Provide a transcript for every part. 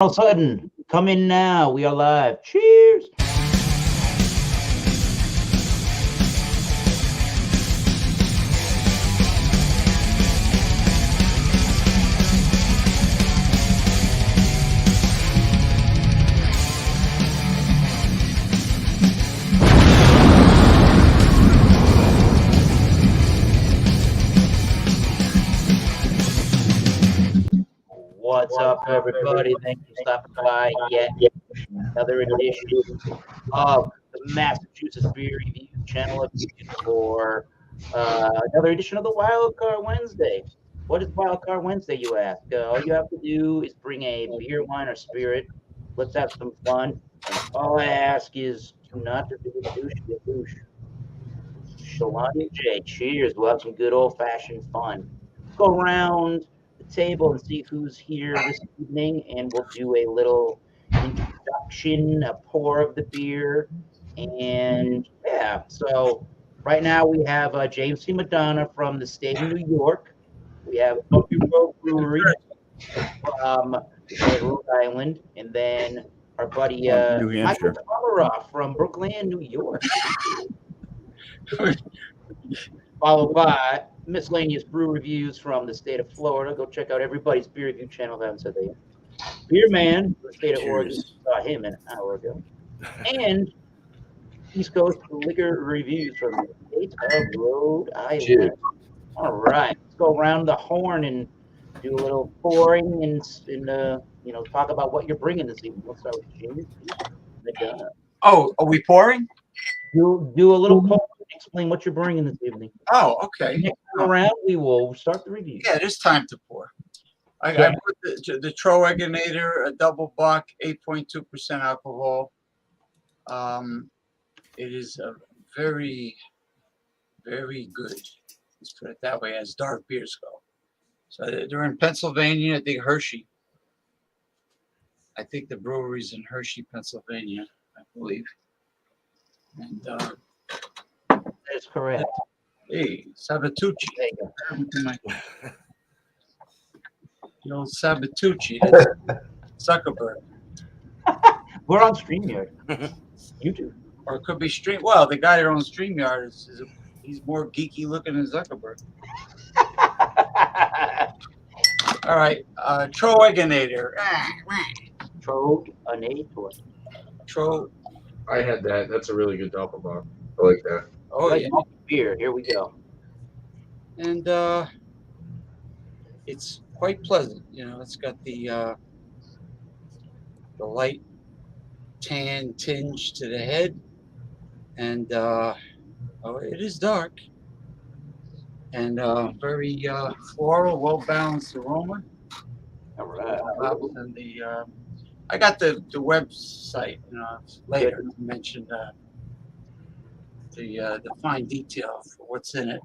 All of a sudden, come in now. We are live. Cheers. What's up, everybody? Thank you for stopping by yet another edition of the Massachusetts Beer Review channel for another edition of the Wild Card Wednesday. What is Wild Card Wednesday, you ask? All you have to do is bring a beer, wine, or spirit. Let's have some fun. And all I ask is to not to do a douche, be a douche. Shalom J. Cheers. We'll have some good old-fashioned fun. Go around the table and see who's here this evening, and we'll do a little introduction, a pour of the beer, and yeah. So right now we have James C. Madonna from the state of New York. We have Bumpy Road Brewery from the state of Rhode Island, and then our buddy New Michael Hampshire. Tomara from Brooklyn, New York. Followed by miscellaneous brew reviews from the state of Florida. Go check out everybody's beer review channel if I haven't said that yet. Beer Man from the state of Oregon. Saw him an hour ago. And East Coast liquor reviews from the state of Rhode Island. Cheers. All right, let's go around the horn and do a little pouring and talk about what you're bringing this evening. Let's start with James. Oh, are we pouring? Do a little pour and explain what you're bringing this evening. Oh, okay. Next time around, we will start the review. Yeah, it is time to pour. I put the Trow Regulator, a double buck, 8.2% alcohol. It is a very, very good. Let's put it that way, as dark beers go. So they're in Pennsylvania. I think Hershey. I think the brewery's in Hershey, Pennsylvania, I believe. And That is correct. hey, Sabatucci. There you go. The old Sabatucci. That's Zuckerberg. We're on StreamYard. YouTube. Or it could be Stream. Well, the guy that owns StreamYard he's more geeky looking than Zuckerberg. All right, Trow Regulator. Triagonator. Trow. I had that. That's a really good doppelbock. I like that. Oh yeah. Beer. Here we go. And it's quite pleasant. You know, it's got the light tan tinge to the head, and it is dark, and very floral, well balanced aroma. All right. And I got the website later. I mentioned the fine detail for what's in it.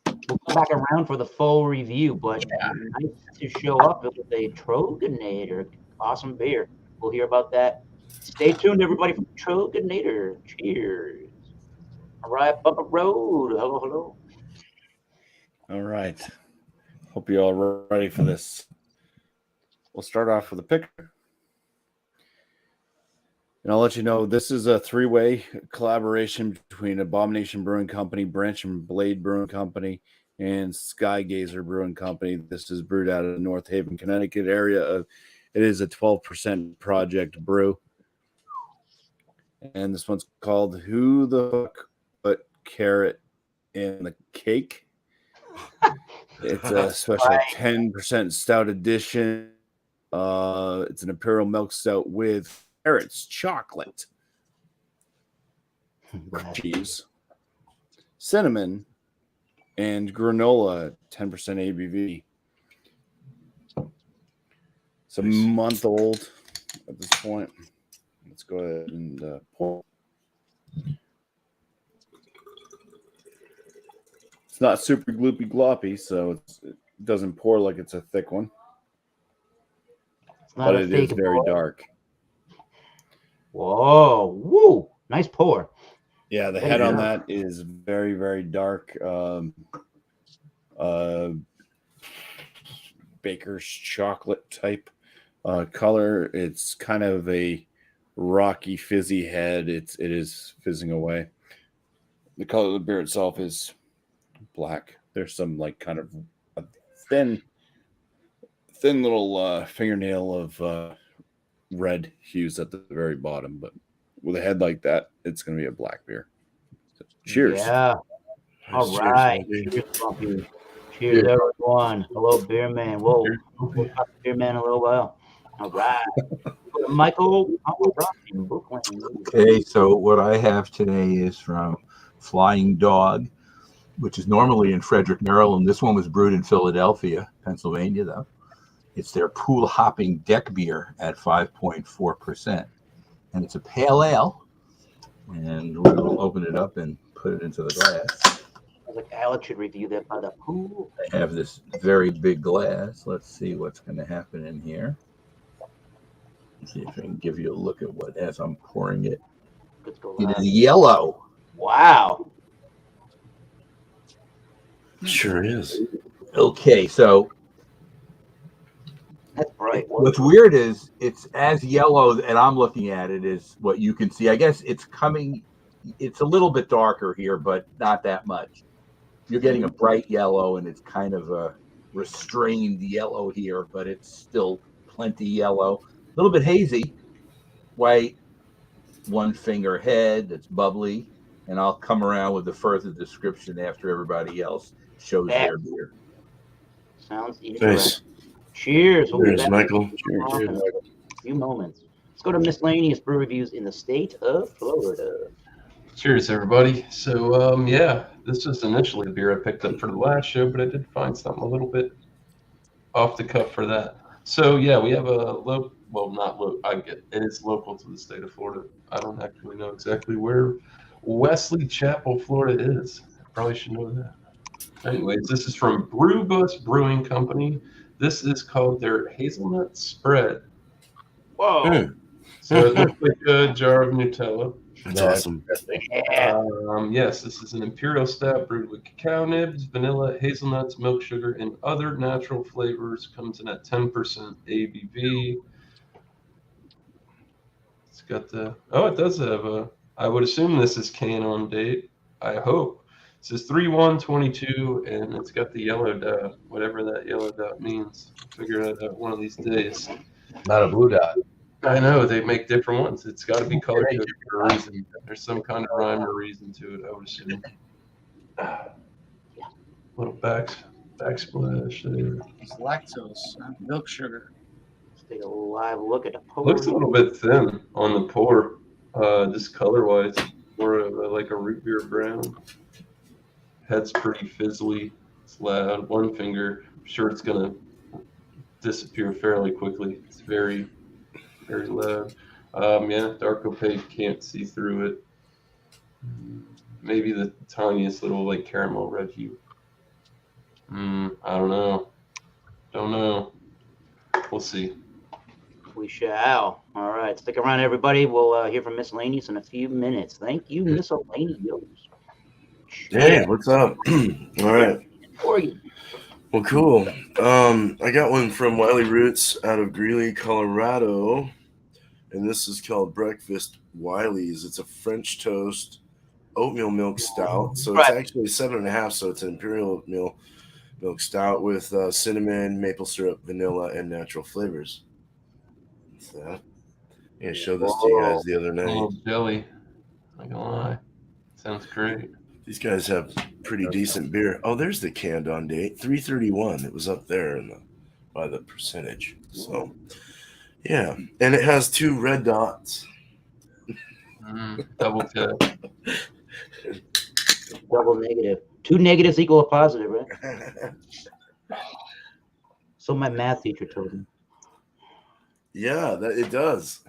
We'll come back around for the full review, but nice to show up with a Triagonator. Awesome beer. We'll hear about that. Stay tuned, everybody, for Triagonator. Cheers. All right, Bumper Road. Hello, hello. All right. Hope you all are ready for this. We'll start off with a picker. And I'll let you know this is a three-way collaboration between Abomination Brewing Company, Branch and Blade Brewing Company, and Skygazer Brewing Company. This is brewed out of the North Haven, Connecticut area. It is a 12% project brew. And this one's called Who the Fuck Put Carrot in the Cake? It's a special 10% stout edition. It's an Imperial milk stout with carrots, chocolate, cheese, cinnamon, and granola, 10% ABV. It's a month old at this point. Let's go ahead and pour. It's not super gloopy gloppy, so it doesn't pour like it's a thick one. But it is very dark. Whoa, woo, nice pour. Yeah, the head on that is very, very dark. Baker's chocolate type Color, it's kind of a rocky, fizzy head. It is fizzing away. The color of the beer itself is black. There's some like kind of a thin little fingernail of red hues at the very bottom, but with a head like that, it's going to be a black beer. So, cheers. Yeah. All Cheers, right. buddy. Cheers, Bumpy. Cheers, everyone. Hello, Beer Man. We'll talk to Beer Man in a little while. All right. Michael, in Brooklyn. Okay, so what I have today is from Flying Dog, which is normally in Frederick, Maryland. This one was brewed in Philadelphia, Pennsylvania, though. It's their pool hopping deck beer at 5.4%. And it's a pale ale. And we'll open it up and put it into the glass. I was like, Alex should review that by the pool. I have this very big glass. Let's see what's going to happen in here. Let's see if I can give you a look at what as I'm pouring it. Let's go It live. is yellow. Wow. Sure is. Okay, so That's bright. what's weird is it's as yellow, and I'm looking at it is what you can see. I guess it's coming, it's a little bit darker here, but not that much. You're getting a bright yellow, and it's kind of a restrained yellow here, but it's still plenty yellow. A little bit hazy, white, one finger head that's bubbly, and I'll come around with the further description after everybody else shows their beer. Sounds interesting. Nice. Cheers. We'll be Cheers, back Michael. in a few moments. Let's go to miscellaneous brew reviews in the state of Florida. Cheers, everybody. So, yeah, this was initially a beer I picked up for the last show, but I did find something a little bit off the cuff for that. So, yeah, we have a it is local to the state of Florida. I don't actually know exactly where Wesley Chapel, Florida is. I probably should know that. Anyways, this is from Brew Brewing Company. This is called their Hazelnut Spread. Whoa. So it looks like a jar of Nutella. That's awesome. Yeah. Yes, this is an Imperial Stout brewed with cacao nibs, vanilla, hazelnuts, milk sugar, and other natural flavors. Comes in at 10% ABV. It's got it does have I would assume this is can on date. I hope. It says 3/1/22, and it's got the yellow dot, whatever that yellow dot means. Figure it out one of these days. Not a blue dot. I know they make different ones. It's got to be color coded for a reason. There's some kind of rhyme or reason to it, I would assume. Little backsplash there. It's lactose, milk sugar. Let's take a live look at the pour. Looks a little bit thin on the pour, just color-wise. More of like a root beer brown. Head's pretty fizzly. It's loud. One finger. I'm sure it's gonna disappear fairly quickly. It's very, very loud. Yeah, dark opaque. Can't see through it. Maybe the tiniest little like caramel red hue. I don't know. Don't know. We'll see. We shall. All right. Stick around, everybody. We'll hear from Miscellaneous in a few minutes. Thank you, Miscellaneous. Hey, what's up? All right. Oregon. Well, cool. I got one from Wily Roots out of Greeley, Colorado, and this is called Breakfast Wily's. It's a French toast oatmeal milk stout. So it's actually 7.5. So it's an Imperial milk stout with cinnamon, maple syrup, vanilla, and natural flavors. So I showed this to you guys the other night. Oh, jelly. Not gonna lie. Sounds great. These guys have pretty decent beer. Oh, there's the canned on date, 3/31. It was up there by the percentage. So, yeah, and it has 2 red dots. Double tap. Double negative. 2 negatives equal a positive, right? So my math teacher told me. Yeah, it does.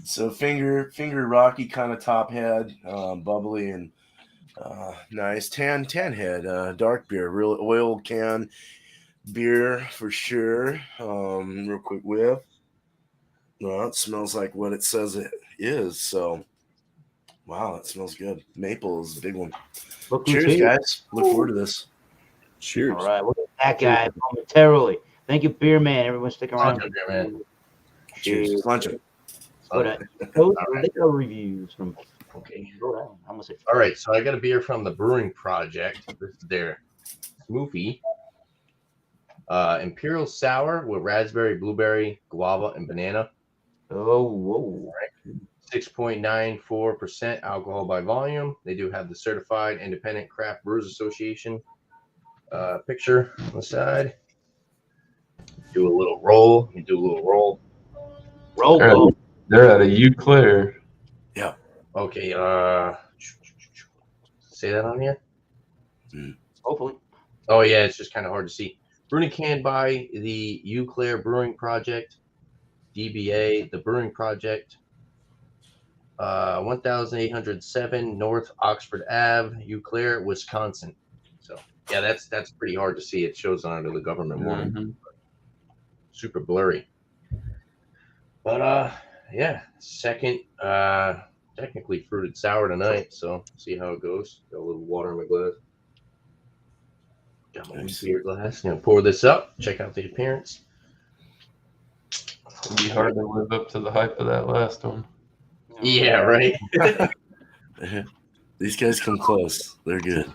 So finger rocky kind of top head, bubbly and nice tan head, dark beer, real oil can beer for sure. Real quick whiff. Well, it smells like what it says it is. So, wow, it smells good. Maple is a big one. Cheers, guys. Look forward to this. Cheers. All right, we'll get that guy momentarily. Thank you, Beer Man. Everyone stick around. Lunch, Beer Man. Cheers. Lunch. But All right. liquor reviews from Okay. Rhode Island. I almost said All right. So I got a beer from the Brewing Project. This is their Moofy. Imperial Sour with raspberry, blueberry, guava, and banana. Oh, whoa. 6.94% alcohol by volume. They do have the Certified Independent Craft Brewers Association picture on the side. Do a little roll. You do a little roll. Roll. They're out of Eau Claire. Okay. Say that on here. Hopefully. Oh yeah, it's just kind of hard to see. Brewed and canned by the Eau Claire Brewing Project, DBA, the Brewing Project. 1807 North Oxford Ave, Eau Claire, Wisconsin. So yeah, that's pretty hard to see. It shows under the government warning. Super blurry. But yeah, second technically fruited sour tonight, so see how it goes. Got a little water in my glass. Got my beer glass. Gonna pour this up. Check out the appearance. It'd be hard to live up to the hype of that last one. Yeah, right. These guys come close. They're good.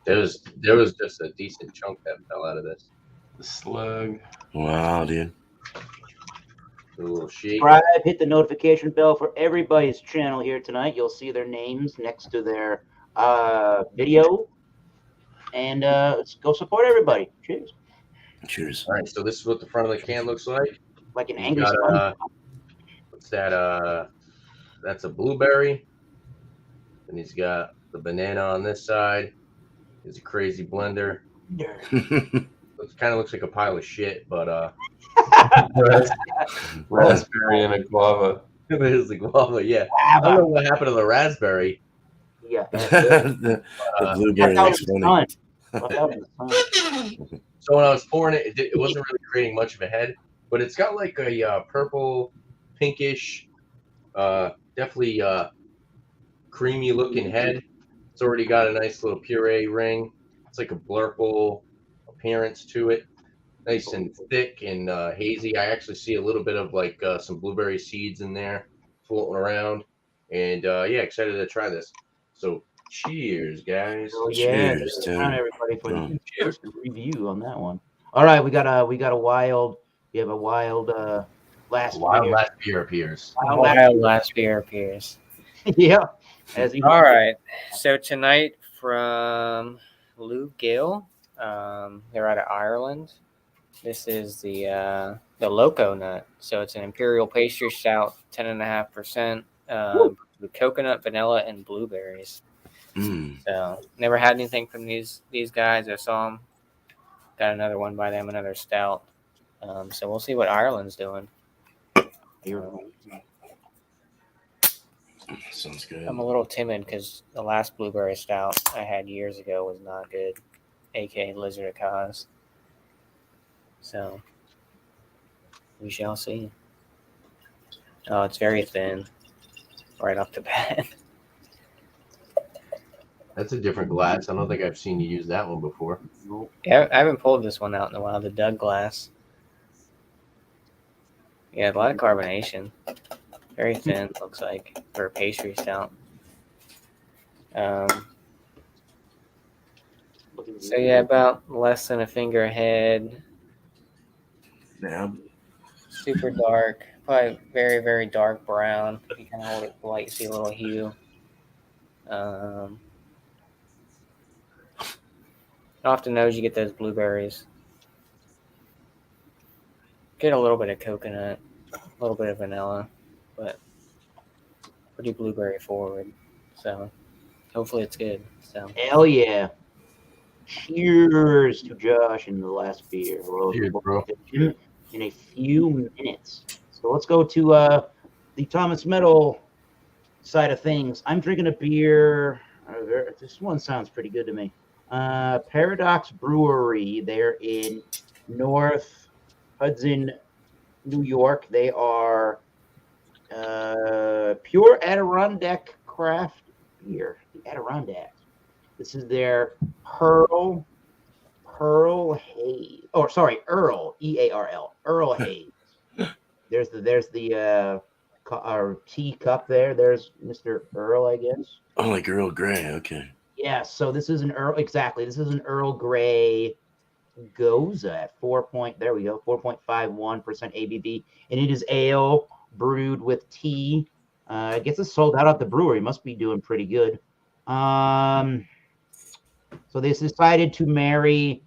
There was just a decent chunk that fell out of this. The slug. Wow, dude. A little shake. Subscribe, hit the notification bell for everybody's channel here tonight. You'll see their names next to their video. And let's go support everybody. Cheers. Cheers. All right, so this is what the front of the can looks like. Like an You angry got, sponge. what's that? That's a blueberry. And he's got the banana on this side. He's a crazy blender. It kind of looks like a pile of shit, but Raspberry and a guava. it is the guava. Yeah, I don't know what happened to the raspberry. Yeah. the blueberry looks funny. So when I was pouring it, it wasn't really creating much of a head, but it's got like a purple, pinkish, definitely creamy looking head. It's already got a nice little puree ring. It's like a blurple appearance to it. Nice and thick and hazy. I actually see a little bit of like some blueberry seeds in there floating around. And yeah, excited to try this. So cheers, guys. Oh yeah, Cheers, cheers dude. everybody for the first review on that one. All right, we got a wild. We have a wild last Wild beer. last beer appears. Wild last beer appears. Yeah. As he All right. So tonight from Lougill, they're out of Ireland. This is the Loco Nut. So it's an Imperial pastry stout, 10.5%, with coconut, vanilla, and blueberries. So never had anything from these guys. I saw them. Got another one by them, another stout. So we'll see what Ireland's doing. Sounds good. I'm a little timid because the last blueberry stout I had years ago was not good, aka Lizard of Cause. So we shall see. Oh, it's very thin right off the bat. That's a different glass. I don't think I've seen you use that one before. Yeah, I haven't pulled this one out in a while. The Doug glass. Yeah, a lot of carbonation. Very thin, looks like, for a pastry stout. So yeah, about less than a finger ahead. Yeah. Super dark, probably very, very dark brown. You kind of hold it light, see a little hue. Off the nose, you get those blueberries. Get a little bit of coconut, a little bit of vanilla, but pretty blueberry forward. So hopefully it's good. So Hell yeah. Cheers to Josh in the last beer. Cheers, bro. In a few minutes. So let's go to the Thomas Metal side of things. I'm drinking a beer. This one sounds pretty good to me. Paradox Brewery. They're in North Hudson, New York. They are pure Adirondack craft beer. The Adirondack. This is their Pearl Pearl Haze. Oh, sorry, Earl, EARL, Earl Haze. There's the our tea cup there. There's Mr. Earl, I guess. Oh, like Earl Grey. Okay. Yeah, so this is an Earl, exactly. This is an Earl Grey Goza at 4.51% ABV, and it is ale brewed with tea. I guess it's sold out at the brewery. Must be doing pretty good. So they decided to marry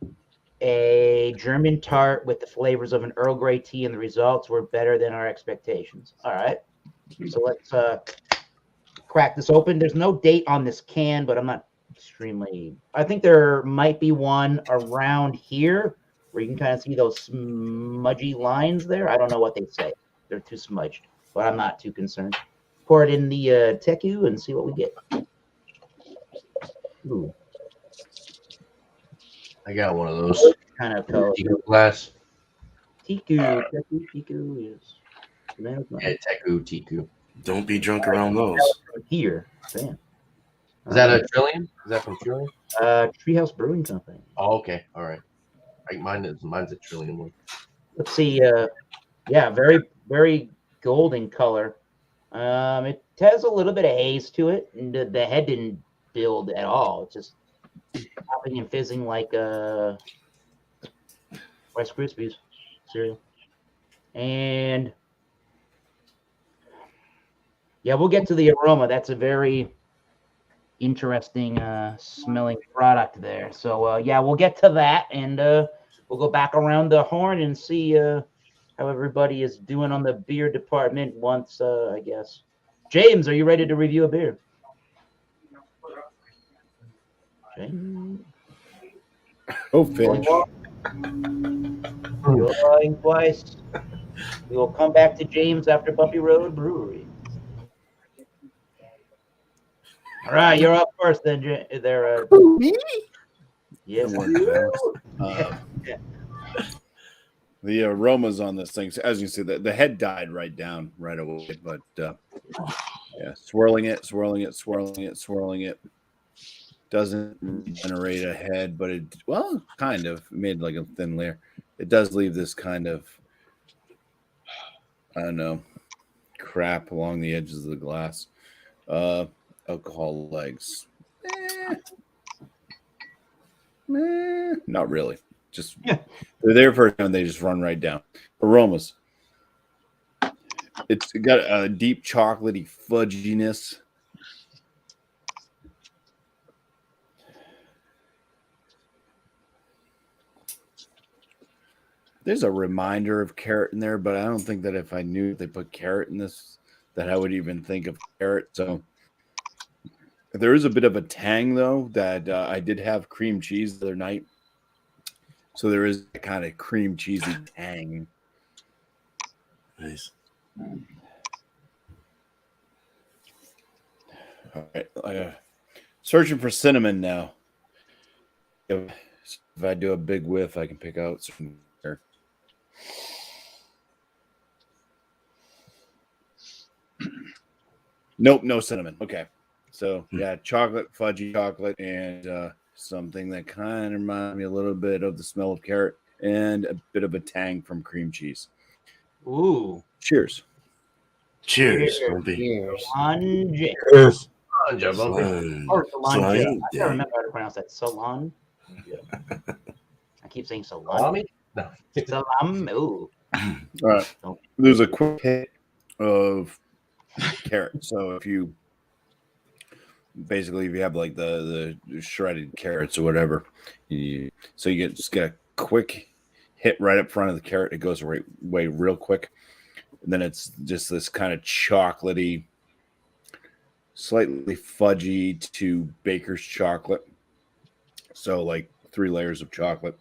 a German tart with the flavors of an Earl Grey tea, and the results were better than our expectations. All right, so let's crack this open. There's no date on this can, but I'm not extremely. I think there might be one around here where you can kind of see those smudgy lines there. I don't know what they say. They're too smudged, but I'm not too concerned. Pour it in the teku and see what we get. Ooh, I got one of those. kind of color. Glass. Tiku, yes. Yeah, Teku. Don't be drunk around those. Here, damn. Is that a Trillium? Is that from Trillium? Treehouse Brewing Company. Oh, okay. All right. Mine's a Trillium one. Let's see. Yeah, very, very golden color. It has a little bit of haze to it. And the head didn't build at all. It's just popping and fizzing like Rice Krispies cereal. And yeah, we'll get to the aroma. That's a very interesting smelling product there. So yeah, we'll get to that, and we'll go back around the horn and see how everybody is doing on the beer department once, I guess. James, are you ready to review a beer? James? Oh, Finch. You're lying twice. We will come back to James after Bumpy Road Brewery. All right, you're up first then, there. Me? Yes. The aromas on this thing, as you can see, the head died right away, but yeah, swirling it doesn't generate a head, but it kind of made like a thin layer. It does leave this kind of, I don't know, crap along the edges of the glass. Alcohol legs, not really. Just they're there for a time, they just run right down. Aromas. It's got a deep chocolatey fudginess. There's a reminder of carrot in there, but I don't think that if I knew they put carrot in this, that I would even think of carrot. So there is a bit of a tang, though, that I did have cream cheese the other night. So there is a kind of cream cheesy tang. Nice. All right. Searching for cinnamon now. If I do a big whiff, I can pick out some there. Nope, no cinnamon. Okay. So, yeah, fudgy chocolate, and something that kind of reminds me a little bit of the smell of carrot and a bit of a tang from cream cheese. Ooh. Cheers. Cheers. Cheers. Solange. Cheers. Or Solange. I can't remember how to pronounce that. Solange. I keep saying Solange. Salami? No. Salam. Ooh. All right. There's a quick hit of carrot. So if you have like the shredded carrots or whatever, so you just get a quick hit right up front of the carrot. It goes away real quick. And then it's just this kind of chocolatey, slightly fudgy to baker's chocolate. So like 3 layers of chocolate.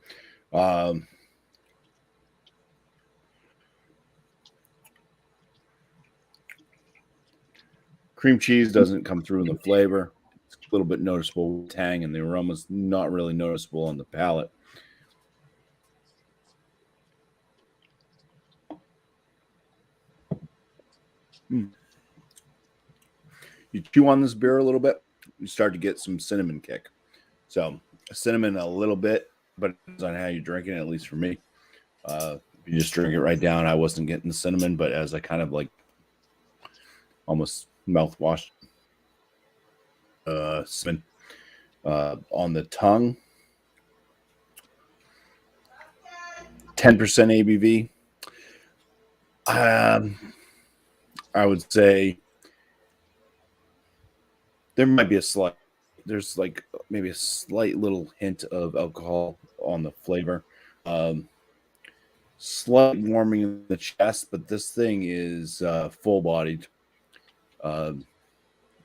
Cream cheese doesn't come through in the flavor. It's a little bit noticeable with tang, and the aroma's not really noticeable on the palate. You chew on this beer a little bit, you start to get some cinnamon kick. So cinnamon a little bit, but it depends on how you drink it. At least for me, if you just drink it right down, I wasn't getting the cinnamon, but as I kind of like almost mouthwash, cinnamon on the tongue, 10% ABV. I would say there might be there's like maybe a slight little hint of alcohol on the flavor. Slight warming in the chest, but this thing is full bodied.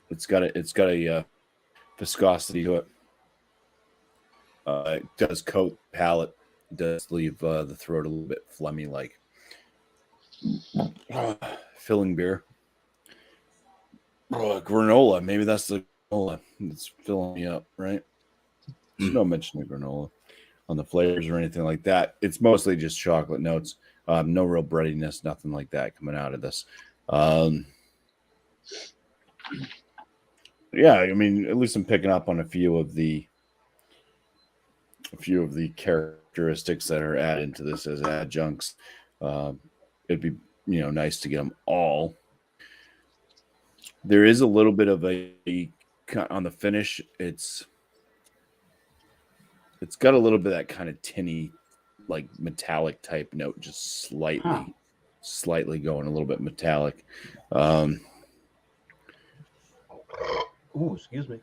It's got a viscosity to it. It does coat the palate. It does leave the throat a little bit phlegmy, like filling beer. Granola, maybe that's the granola that's filling me up, right? There's no mention of granola on the flavors or anything like that. It's mostly just chocolate notes. No real breadiness, nothing like that coming out of this. Yeah, I mean, at least I'm picking up on a few of the characteristics that are added into this as adjuncts. It'd be nice to get them all. There is a little bit of a on the finish. It's got a little bit of that kind of tinny, like metallic type note, just slightly going a little bit metallic. Ooh, excuse me.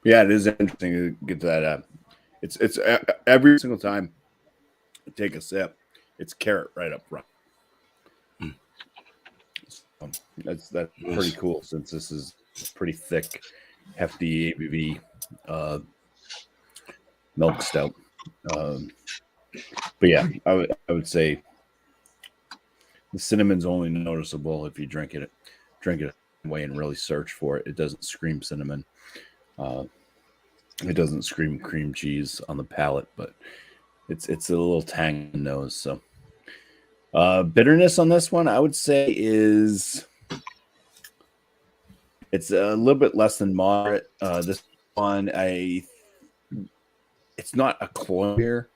Yeah, it is interesting to get to that. It's every single time I take a sip, it's carrot right up front. That's pretty cool since this is pretty thick, hefty ABV milk stout. But yeah, I would say the cinnamon's only noticeable if you drink it away and really search for it. It doesn't scream cinnamon. It doesn't scream cream cheese on the palate, but it's a little tang in the nose. So bitterness on this one, I would say it's a little bit less than moderate. This one, it's not a clone beer,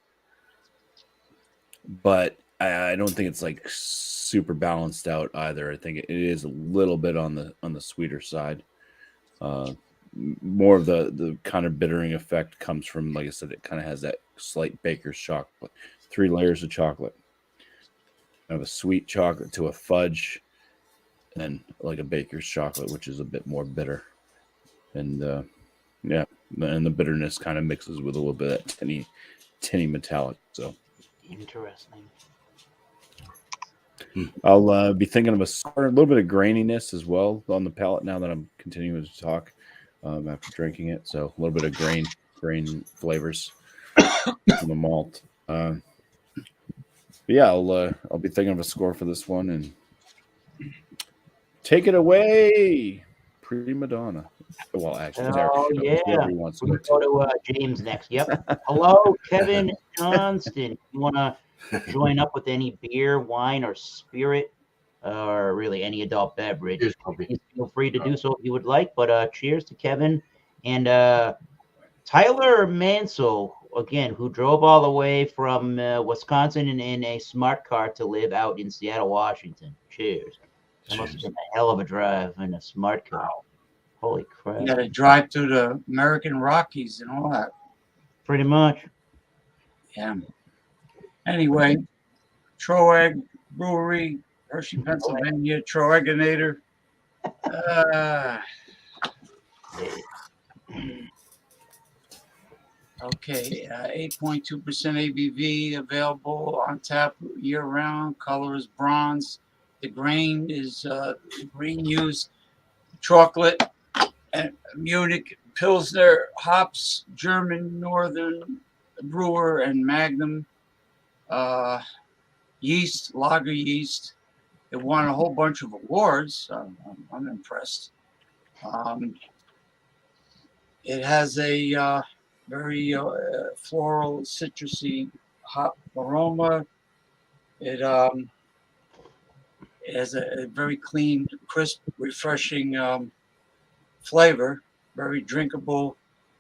but I don't think it's like super balanced out either. I think it is a little bit on the sweeter side. More of the kind of bittering effect comes from, like I said, it kind of has that slight baker's chocolate, 3 layers of chocolate, of a sweet chocolate to a fudge, and then like a baker's chocolate, which is a bit more bitter. And yeah, and the bitterness kind of mixes with a little bit of that tinny metallic. So Interesting. I'll be thinking of a little bit of graininess as well on the palate now that I'm continuing to talk after drinking it. So a little bit of grain flavors from the malt. But yeah, I'll be thinking of a score for this one and take it away, prima donna. Well, actually, yeah. whoever he wants to We're go going to James next. Yep. Hello, Kevin Johnston. You want to join up with any beer, wine, or spirit, or really any adult beverage? Cheers, Moofy. Please feel free to do so if you would like. But cheers to Kevin and Tyler Mansell, again, who drove all the way from Wisconsin in a smart car to live out in Seattle, Washington. Cheers. That must have been a hell of a drive in a smart car. Holy crap. You got to drive through the American Rockies and all that. Pretty much. Yeah. Anyway, Trow Brewery, Hershey, Pennsylvania, Triagonator. Okay, 8.2% ABV, available on tap year-round. Color is bronze. The grain is grain used chocolate and Munich Pilsner hops, German Northern Brewer and Magnum yeast, lager yeast. It won a whole bunch of awards. I'm impressed. It has a very floral, citrusy hop aroma. It It has a very clean, crisp, refreshing flavor. Very drinkable.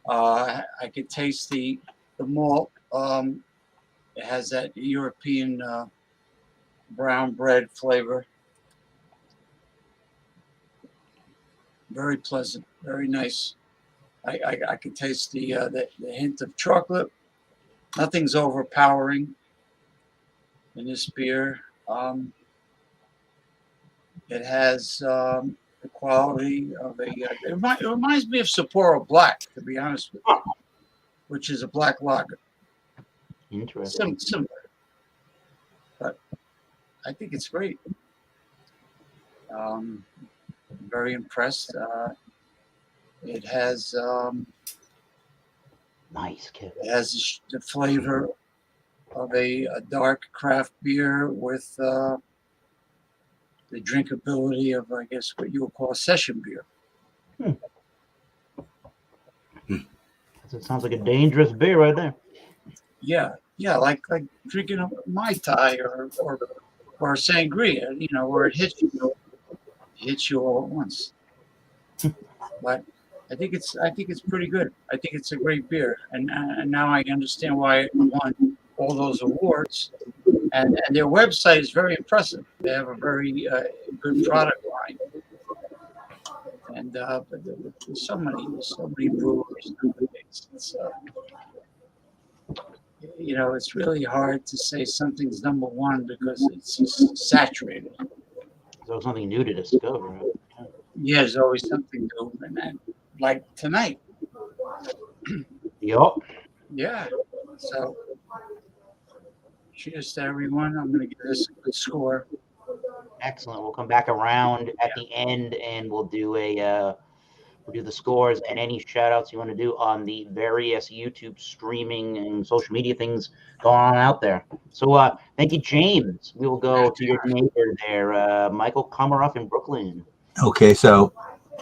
I could taste the malt. It has that European brown bread flavor. Very pleasant, very nice. I can taste the hint of chocolate. Nothing's overpowering in this beer. It has the quality of a. It reminds me of Sapporo Black, to be honest with you, which is a black lager. Interesting. Similar, but I think it's great. Very impressed. It has Nice, Kevin. it has the flavor of a dark craft beer with the drinkability of, I guess, what you would call a session beer. It sounds like a dangerous beer right there. Yeah, like drinking a Mai Tai or sangria, where it hits you all at once. But I think it's pretty good. I think it's a great beer, and now I understand why it won all those awards. And their website is very impressive. They have a very good product line, and but there's so many brewers nowadays. It's really hard to say something's number one because it's just saturated. So something new to discover. Right? Yeah, there's always something new, and like tonight. Yup. Yeah. So, cheers to everyone. I'm going to give this a good score. Excellent. We'll come back around at the end, and we'll do the scores and any shout outs you want to do on the various YouTube streaming and social media things going on out there. So thank you, James. We will go to your neighbor there, Michael Komaroff in Brooklyn. Okay, so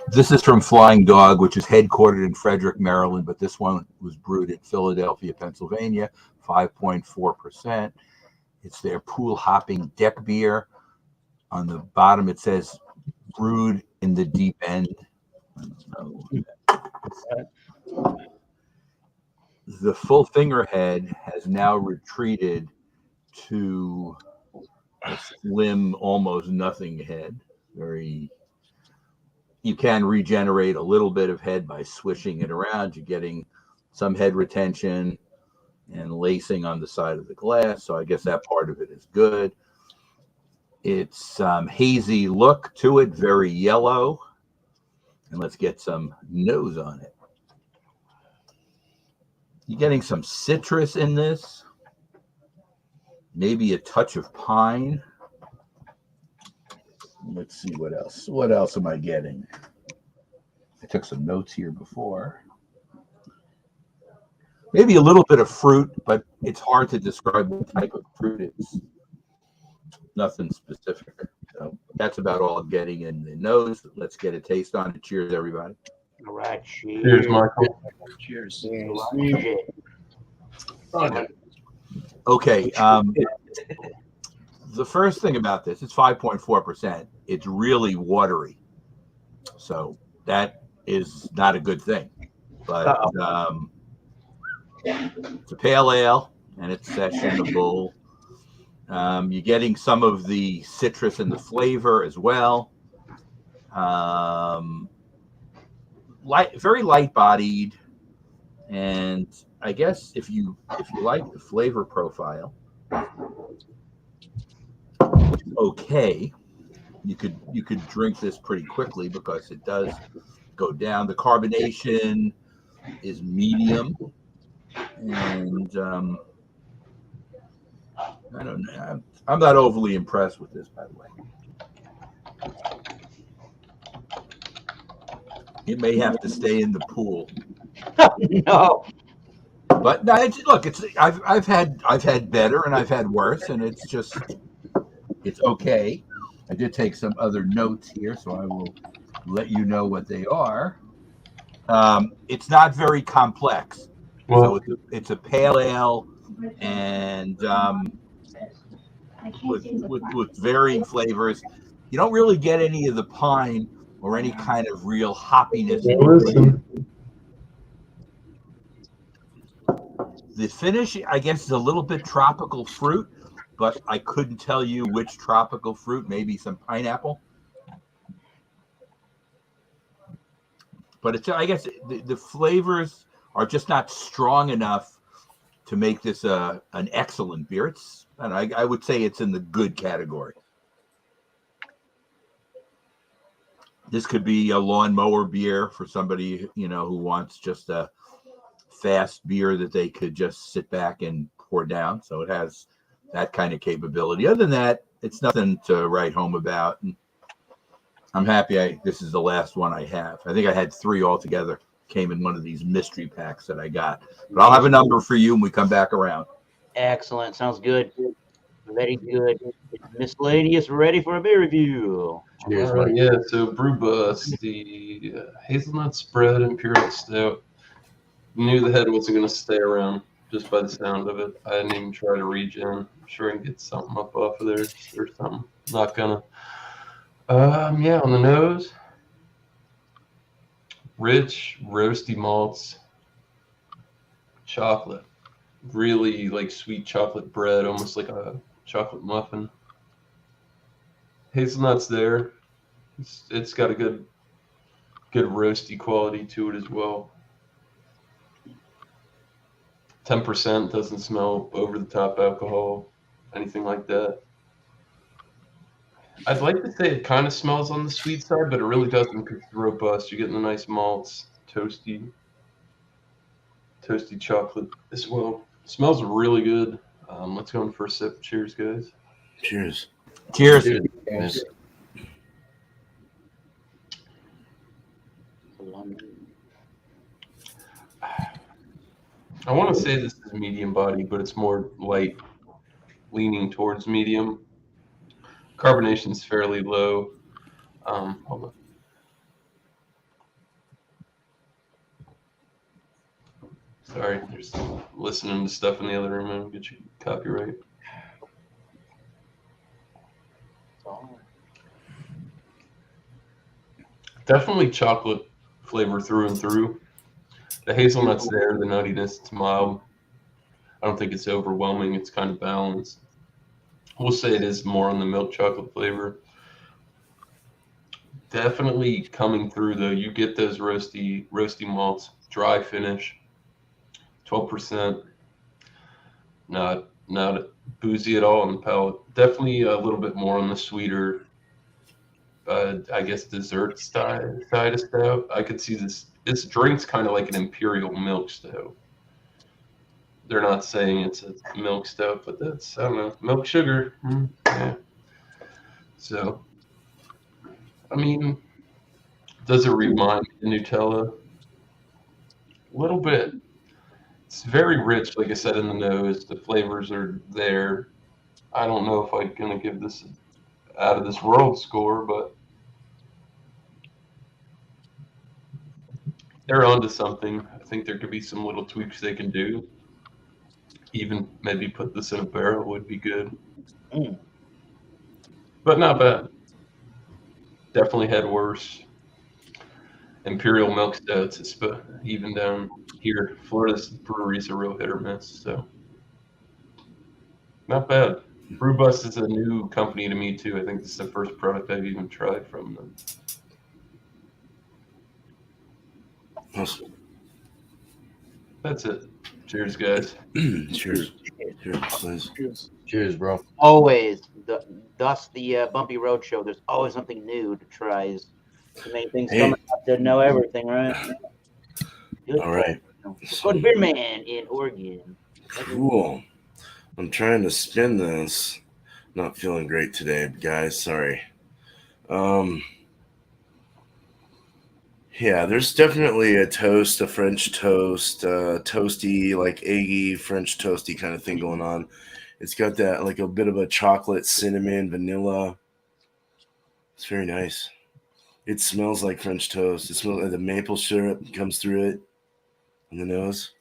this is from Flying Dog, which is headquartered in Frederick, Maryland, but this one was brewed in Philadelphia, Pennsylvania, 5.4%. It's their pool hopping deck beer. On the bottom, it says brewed in the deep end. The full finger head has now retreated to a slim, almost nothing head. You can regenerate a little bit of head by swishing it around. You're getting some head retention and lacing on the side of the glass. So I guess that part of it is good. It's hazy look to it, very yellow. And let's get some nose on it. You're getting some citrus in this. Maybe a touch of pine. Let's see what else. What else am I getting? I took some notes here before. Maybe a little bit of fruit, but it's hard to describe what type of fruit it is. Nothing specific. So that's about all I'm getting in the nose. Let's get a taste on it. Cheers, everybody. All right, cheers. Cheers, Michael. Cheers. Okay. The first thing about this, it's 5.4%. It's really watery. So that is not a good thing. But it's a pale ale, and it's sessionable. You're getting some of the citrus and the flavor as well. Very light-bodied, and I guess if you like the flavor profile, okay, you could drink this pretty quickly because it does go down. The carbonation is medium, and I don't know. I'm not overly impressed with this, by the way. It may have to stay in the pool. No. But no, I've had better and I've had worse, and it's okay. I did take some other notes here, so I will let you know what they are. It's not very complex. Well, So it's a pale ale, and with varying flavors. You don't really get any of the pine or any kind of real hoppiness. Listen. The finish, I guess, is a little bit tropical fruit, but I couldn't tell you which tropical fruit. Maybe some pineapple. But it's, I guess, the flavors are just not strong enough to make this an excellent beer. It's, and I would say it's in the good category. This could be a lawnmower beer for somebody, you know, who wants just a fast beer that they could just sit back and pour down. So it has that kind of capability. Other than that, it's nothing to write home about. And I'm happy this is the last one I have. I think I had 3 altogether. Came in one of these mystery packs that I got. But I'll have a number for you when we come back around. Excellent. Sounds good. Very good. Miscellaneous, ready for a beer review. Cheers, All right, Mike. yeah, so Brew Bust, the Hazelnut Spread Imperial Stout. Knew the head wasn't going to stay around just by the sound of it. I didn't even try to regen. I'm sure I can get something up off of there or something. Not gonna. Yeah, on the nose, rich, roasty malts, chocolate, really like sweet chocolate bread, almost like a chocolate muffin. Hazelnuts there. It's got a good roasty quality to it as well. 10%, doesn't smell over the top alcohol, anything like that. I'd like to say it kind of smells on the sweet side, but it really doesn't because it's robust. You're getting the nice malts, toasty chocolate as well. It smells really good. Let's go in for a sip. Cheers, guys. Cheers. Cheers. Cheers. I want to say this is medium body, but it's more light, leaning towards medium. Carbonation's fairly low. Hold on. Sorry, there's listening to stuff in the other room. I'll get you copyright. Definitely chocolate flavor through and through. The hazelnut's there, the nuttiness, it's mild. I don't think it's overwhelming. It's kind of balanced. We'll say it is more on the milk chocolate flavor. Definitely coming through though. You get those roasty malts, dry finish, 12%. Not boozy at all on the palate. Definitely a little bit more on the sweeter, I guess dessert side of stout. I could see this. This drink's kind of like an imperial milk stout. They're not saying it's a milk stout, but that's, I don't know, milk sugar. Yeah. So, I mean, does it remind me of Nutella? A little bit. It's very rich, like I said, in the nose. The flavors are there. I don't know if I'm going to give this out of this world score, but they're onto something. I think there could be some little tweaks they can do. Even maybe put this in a barrel would be good. But not bad. Definitely had worse. Imperial milk stouts, it's even down here. Florida's breweries are real hit or miss, so not bad. Brewbust is a new company to me too. I think this is the first product I've even tried from them. Awesome. That's it. Cheers, guys. Cheers. Cheers. Cheers, bro. Always, thus the Bumpy Road Show. There's always something new to try. Too many things coming up to know everything, right? Good. All right. Let's go to Beer Man in Oregon. Cool. I'm trying to spin this. Not feeling great today, guys. Sorry. Yeah, there's definitely a French toast, toasty, like eggy French toasty kind of thing going on. It's got that like a bit of a chocolate, cinnamon, vanilla. It's very nice. It smells like French toast. It smells like the maple syrup comes through it on the nose.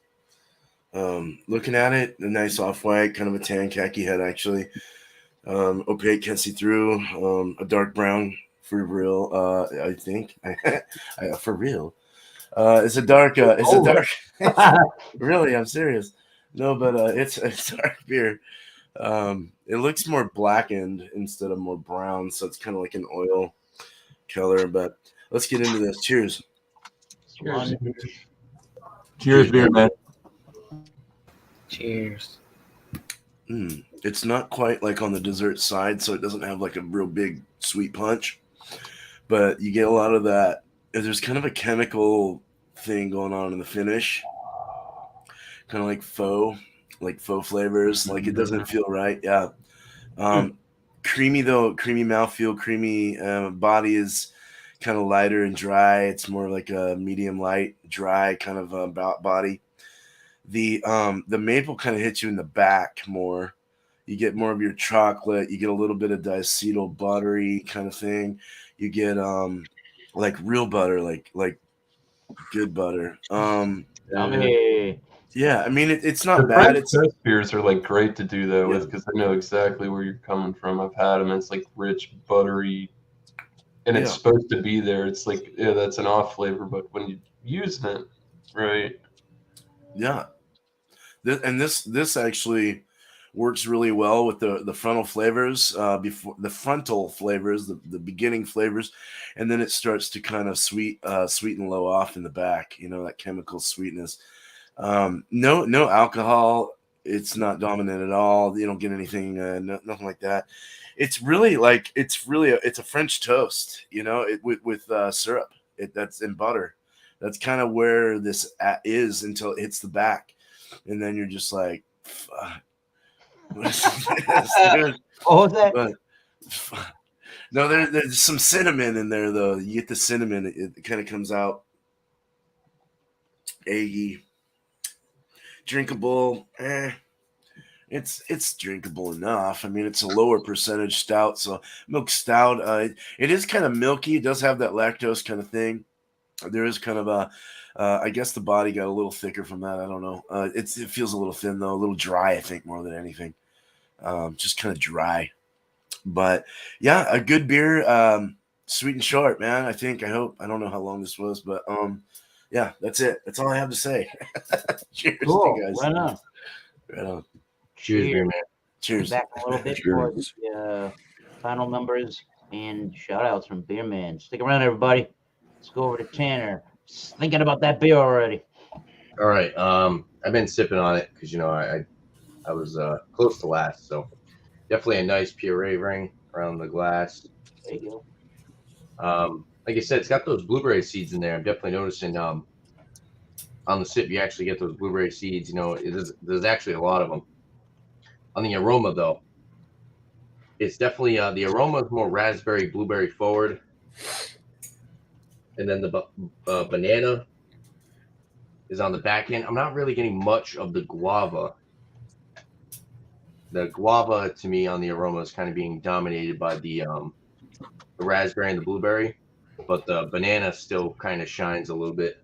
Looking at it, a nice off-white, kind of a tan khaki head actually. Opaque, can't see through. A dark brown for real. I think for real. It's a dark. It's a dark. Really, I'm serious. No, but it's a dark beer. It looks more blackened instead of more brown, so it's kind of like an oil color. But let's get into this. Cheers. Cheers. Cheers, beer man. Cheers. It's not quite like on the dessert side, so it doesn't have like a real big sweet punch, but you get a lot of that. There's kind of a chemical thing going on in the finish, kind of like faux flavors. Like it doesn't feel right. Yeah. Creamy though, creamy mouthfeel, creamy body is kind of lighter and dry. It's more like a medium light, dry kind of body. The maple kind of hits you in the back more. You get more of your chocolate. You get a little bit of diacetyl buttery kind of thing. You get like real butter, like good butter. Yeah, I mean it's not The bad. French It's toast beers are like great to do that with Yeah. because I know exactly where you're coming from. I've had them. It's like rich, buttery, and it's Yeah. supposed to be there. It's like that's an off flavor, but when you using it, right? yeah. This actually works really well with the frontal flavors before the frontal flavors, the beginning flavors, and then it starts to kind of sweeten low off in the back. You know, that chemical sweetness. No alcohol. It's not dominant at all. You don't get anything, nothing like that. It's really like it's a French toast. You know, with syrup. That's in butter. That's kind of where this is until it hits the back, and then you're just like, fuck. What is this, dude? What was that? But, no, there's some cinnamon in there though. You get the cinnamon; it kind of comes out eggy, drinkable. It's drinkable enough. I mean, it's a lower percentage stout, so milk stout. It is kind of milky. It does have that lactose kind of thing. There is kind of a. I guess the body got a little thicker from that. I don't know. It feels a little thin though, a little dry. I think more than anything. Just kind of dry, but yeah, a good beer, sweet and short, man. I hope. I don't know how long this was, but yeah, that's it. That's all I have to say. Cheers, Cool. you guys. Right on. Right on. Cheers, beer man. Cheers. Back a little bit for the final numbers and shout outs from Beer Man. Stick around, everybody. Let's go over to Tanner. Thinking about that beer already. All right. I've been sipping on it because I was close to last, so definitely a nice puree ring around the glass. There you go. Like I said, it's got those blueberry seeds in there. I'm definitely noticing on the sip you actually get those blueberry seeds. You know, there's actually a lot of them. On the aroma, though, it's definitely the aroma is more raspberry, blueberry forward, and then the banana is on the back end. I'm not really getting much of the guava. The guava to me on the aroma is kind of being dominated by the raspberry and the blueberry, but the banana still kind of shines a little bit.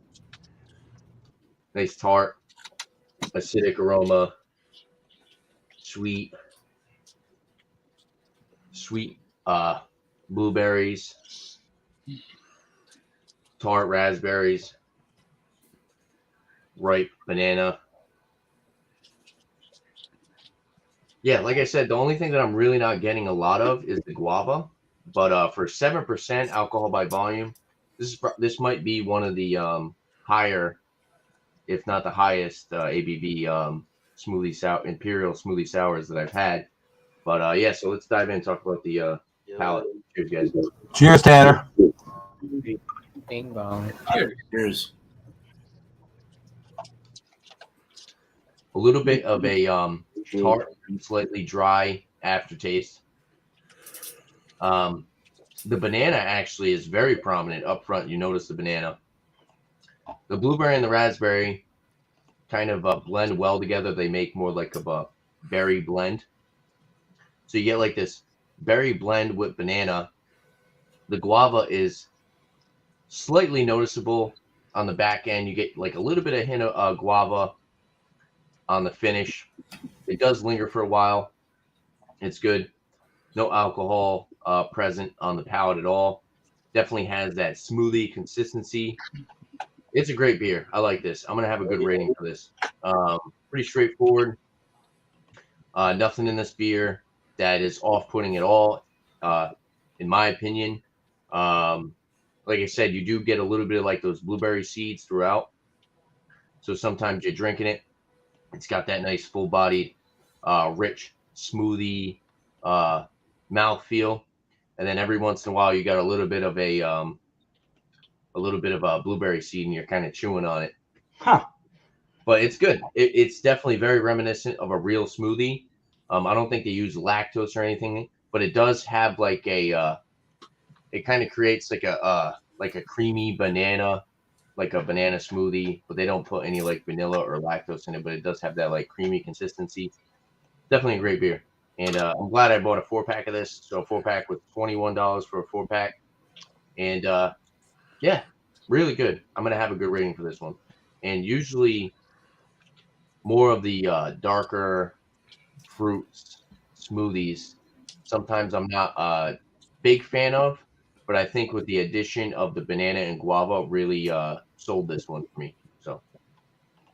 Nice tart, acidic aroma, sweet blueberries, tart raspberries, ripe banana. Yeah, like I said, the only thing that I'm really not getting a lot of is the guava. But for 7% alcohol by volume, this might be one of the higher, if not the highest, ABV smoothie sour Imperial smoothie sours that I've had. But yeah, so let's dive in and talk about the palate. Cheers, guys. Cheers, Tanner. Bing bong. Cheers. A little bit of a tart, slightly dry aftertaste. The banana actually is very prominent up front. You notice the banana. The blueberry and the raspberry kind of blend well together. They make more like a berry blend. So you get like this berry blend with banana. The guava is slightly noticeable on the back end. You get like a little bit of hint of guava on the finish. It does linger for a while. It's good. No alcohol present on the palate at all. Definitely has that smoothie consistency. It's a great beer. I like this. I'm gonna have a good rating for this. Pretty straightforward. Nothing in this beer that is off-putting at all, in my opinion. Like I said, you do get a little bit of like those blueberry seeds throughout. So sometimes you're drinking it, it's got that nice full-bodied, rich, smoothie mouthfeel, and then every once in a while you got a little bit of a blueberry seed, and you're kind of chewing on it. Huh. But it's good. It's definitely very reminiscent of a real smoothie. I don't think they use lactose or anything, but it does have like it kind of creates like a creamy banana, like a banana smoothie, but they don't put any like vanilla or lactose in it, but it does have that like creamy consistency. Definitely a great beer. And I'm glad I bought a 4-pack of this. So a 4-pack was $21 for a 4-pack. And yeah, really good. I'm going to have a good rating for this one. And usually more of the darker fruits smoothies, sometimes I'm not a big fan of, but I think with the addition of the banana and guava really sold this one for me. So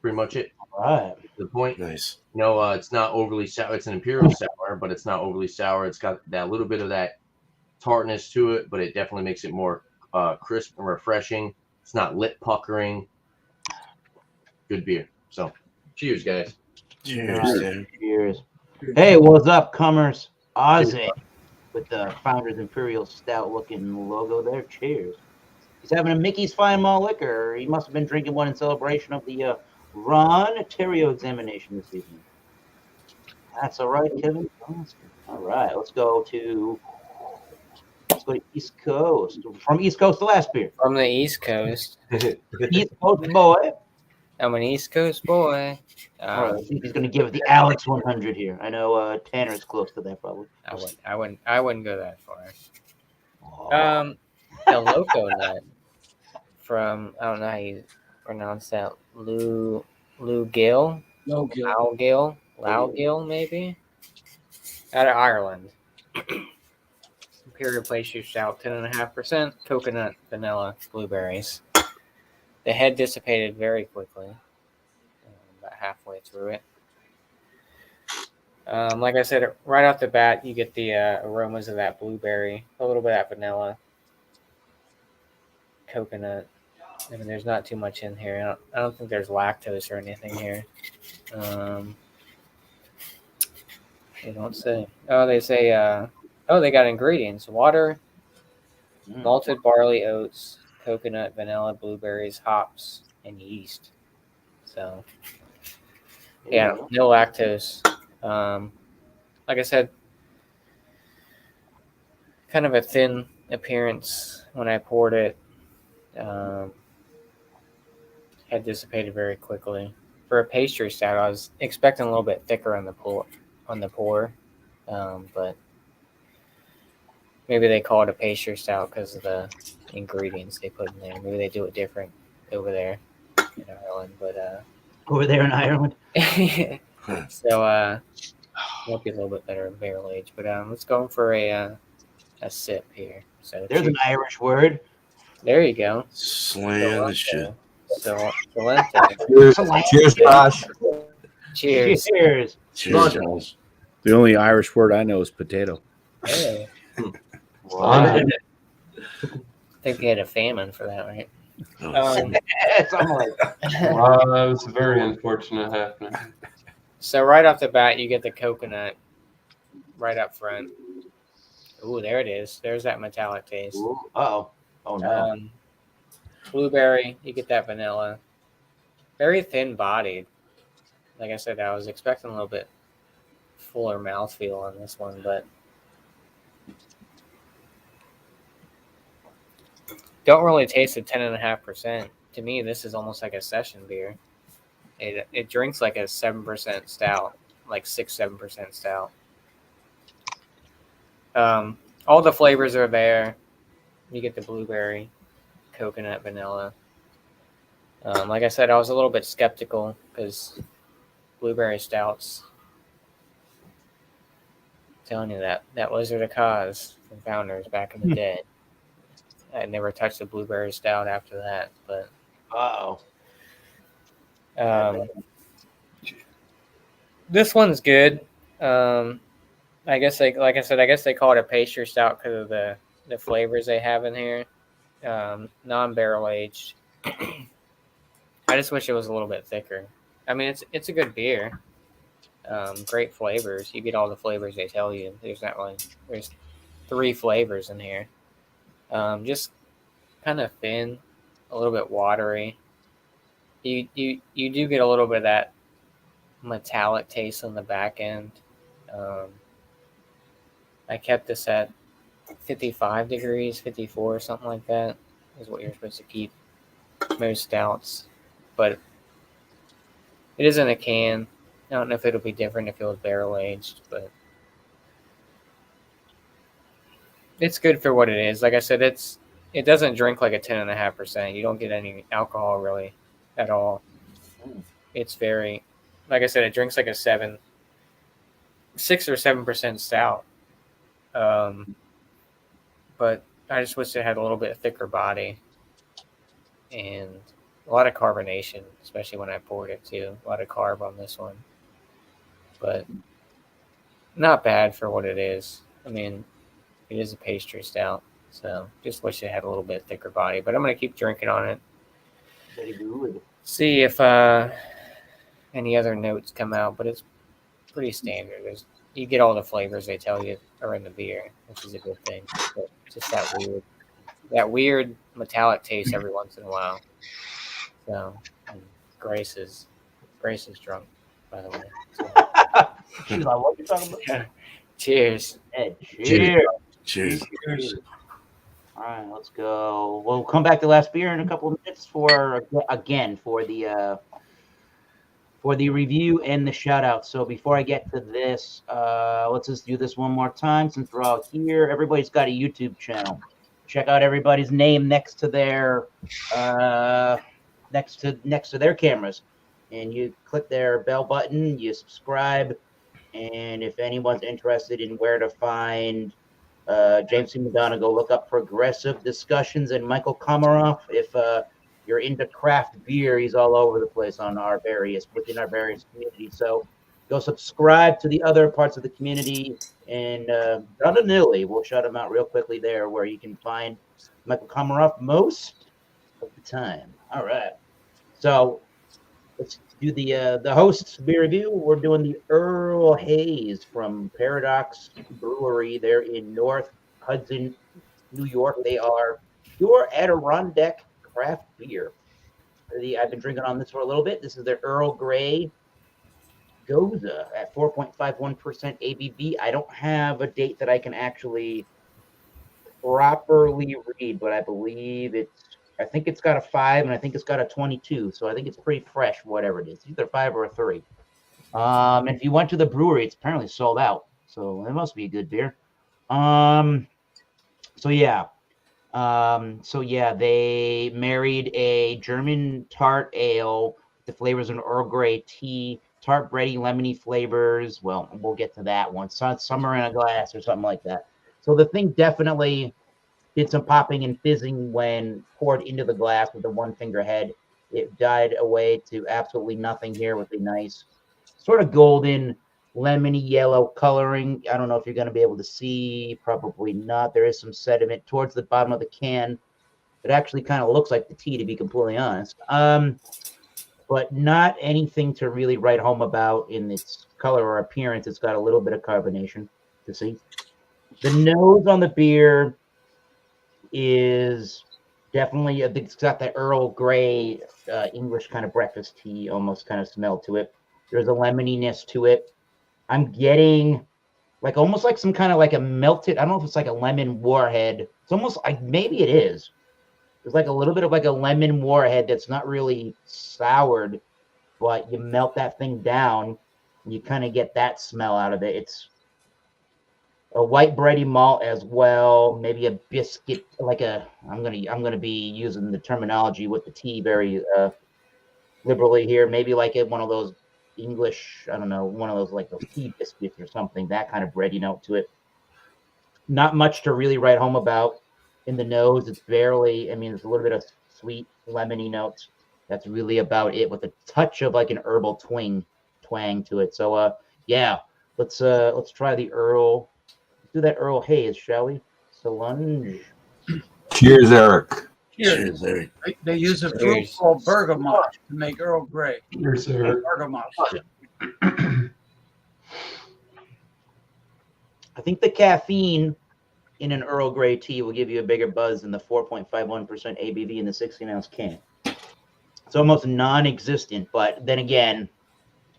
pretty much it. All right. The point. Nice. It's not overly sour. It's an imperial sour, but it's not overly sour. It's got that little bit of that tartness to it, but it definitely makes it more crisp and refreshing. It's not lip puckering. Good beer. So, cheers, guys. Cheers, Tim. Cheers. Hey, what's up, comers? Ozzy with the Founders Imperial Stout looking logo there. Cheers. He's having a Mickey's Fine Malt Liquor. He must have been drinking one in celebration of the Ron Ontario examination this evening. That's all right, Kevin. All right, let's go to East Coast. From East Coast to last beer. From the East Coast. East Coast boy. I'm an East Coast boy. All right, I think he's going to give it the Alex 100 here. I know Tanner's close to that probably. I wouldn't go that far. The Loco Nut from, I don't know how you pronounce that, Lougill, Lougill, maybe, out of Ireland. Imperial Pastry Stout, 10.5%, coconut, vanilla, blueberries. The head dissipated very quickly, about halfway through it. Like I said, right off the bat, you get the aromas of that blueberry, a little bit of that vanilla, coconut. I mean, there's not too much in here. I don't think there's lactose or anything here. They don't say. Oh, they say, they got ingredients. Water, malted barley, oats, coconut, vanilla, blueberries, hops, and yeast. So, yeah, no lactose. Like I said, kind of a thin appearance when I poured it. Had dissipated very quickly. For a pastry stout, I was expecting a little bit thicker on the pour, but maybe they call it a pastry stout because of the ingredients they put in there. Maybe they do it different over there in Ireland, but over there in Ireland. So might be a little bit better barrel age, but let's go for a sip here. So there's an Irish word. There you go. Slam the shit. So, Cheers, Josh. Cheers. Cheers. Cheers, Josh. The only Irish word I know is potato. Hey. Fine. I think they had a famine for that, right? Something like that. It was very unfortunate happening. So right off the bat, you get the coconut right up front. Ooh, there it is. There's that metallic taste. Oh no. Blueberry, you get that vanilla. Very thin bodied. Like I said, I was expecting a little bit fuller mouthfeel on this one, but don't really taste the 10.5%. To me, this is almost like a session beer. It drinks like a 7% stout, like 6-7% stout. All the flavors are there. You get the blueberry, coconut, vanilla. Like I said, I was a little bit skeptical because blueberry stouts telling you that Wizard of Cause from Founders back in the day. I never touched a blueberry stout after that, but Oh, this one's good. I guess like I said, I guess they call it a pastry stout because of the flavors they have in here. Non-barrel aged. I just wish it was a little bit thicker. I mean, it's a good beer. Great flavors. You get all the flavors they tell you. There's 3 flavors in here. Just kind of thin, a little bit watery. You do get a little bit of that metallic taste on the back end. I kept this at 55 degrees, 54, something like that is what you're supposed to keep most stouts. But it is in a can. I don't know if it'll be different if it was barrel aged, but it's good for what it is. Like I said, it doesn't drink like a 10.5%. You don't get any alcohol really at all. It's very, like I said, it drinks like a 6 or 7% stout. But I just wish it had a little bit thicker body and a lot of carbonation, especially when I poured it too. A lot of carb on this one, but not bad for what it is. I mean, it is a pastry stout, so just wish it had a little bit thicker body. But I'm gonna keep drinking on it. very good. See if any other notes come out, but it's pretty standard. You get all the flavors they tell you are in the beer, which is a good thing. But just that weird metallic taste every once in a while. So Grace is drunk, by the way. So. She's like, what you talking about? Cheers. Ed, cheers. Cheers. All right, let's go. We'll come back to last beer in a couple of minutes for the review and the shout out. So before I get to this, let's just do this one more time since we're all here. Everybody's got a YouTube channel. Check out everybody's name next to their next to their cameras, and you click their bell button, you subscribe, and if anyone's interested in where to find James C. Madonna, go look up Progressive Discussions and Michael Komaroff. If you're into craft beer, he's all over the place within our various communities. So go subscribe to the other parts of the community, and nilly, we'll shut them out real quickly there, where you can find Michael Komaroff most of the time. All right, so let's do the host's beer review. We're doing the Earl Haze from Paradox Brewery. They're in North Hudson, New York. They are pure Adirondack craft beer. I've been drinking on this for a little bit. This is their Earl Grey Goza at 4.51% ABV. I don't have a date that I can actually properly read, but I believe I think it's got a 5 and I think it's got a 22. So I think it's pretty fresh, whatever it is. It's either 5 or a 3. And if you went to the brewery, it's apparently sold out. So it must be a good beer. They married a German tart ale. The flavors of an Earl Grey tea, tart bready, lemony flavors. Well, we'll get to that one. So summer in a glass or something like that. So the thing definitely did some popping and fizzing when poured into the glass with a one finger head. It died away to absolutely nothing here with a nice sort of golden, lemony yellow coloring. I don't know if you're going to be able to see. Probably not. There is some sediment towards the bottom of the can. It actually kind of looks like the tea, to be completely honest. But not anything to really write home about in its color or appearance. It's got a little bit of carbonation to see. The nose on the beer is definitely, I think it's got that Earl Grey English kind of breakfast tea almost kind of smell to it. There's a lemoniness to it. I'm getting like almost like some kind of like a melted, I don't know if it's like a lemon warhead. It's almost like, maybe it is. There's like a little bit of like a lemon warhead that's not really soured, but you melt that thing down and you kind of get that smell out of it. It's a white bready malt as well, maybe a biscuit, like I'm gonna be using the terminology with the tea very liberally here. Maybe like one of those English, I don't know, one of those like those tea biscuits or something, that kind of bready note to it. Not much to really write home about. In the nose, it's barely, I mean, there's a little bit of sweet lemony notes. That's really about it, with a touch of like an herbal twang to it. So yeah, let's try the Earl. Let's do that Earl Haze, shall we? Solange. Cheers, Eric. Cheers, Eric. They use a fruit called bergamot to make Earl Grey. Cheers, Eric. Bergamot. I think the caffeine in an Earl Grey tea will give you a bigger buzz than the 4.51% ABV in the 16-ounce can. It's almost non-existent, but then again,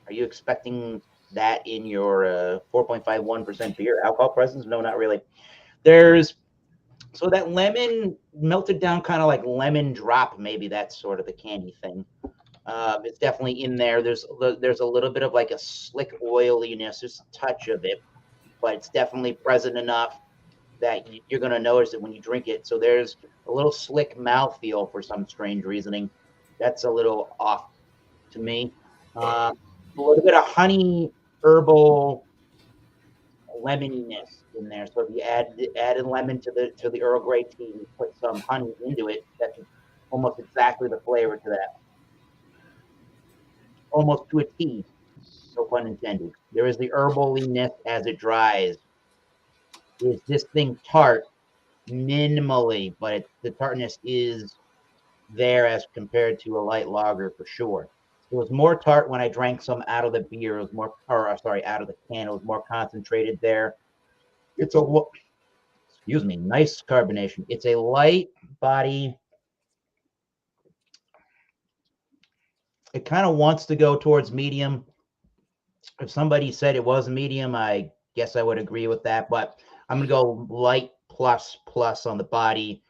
are you expecting that in your 4.51% beer alcohol presence? No, not really. So that lemon melted down, kind of like lemon drop, maybe that's sort of the candy thing. It's definitely in there. There's a little bit of like a slick oiliness, just a touch of it, but it's definitely present enough that you're going to notice it when you drink it. So there's a little slick mouthfeel for some strange reasoning. That's a little off to me. A little bit of honey, herbal, lemoniness in there. So if you added lemon to the Earl Grey tea and you put some honey into it, that's almost exactly the flavor to that. Almost to a tea, no pun intended. There is the herbaliness as it dries. Is this thing tart? Minimally, but the tartness is there as compared to a light lager for sure. It was more tart when I drank some out of the beer. It was more, out of the can. It was more concentrated there. It's nice carbonation. It's a light body. It kind of wants to go towards medium. If somebody said it was medium, I guess I would agree with that, but I'm going to go light plus on the body.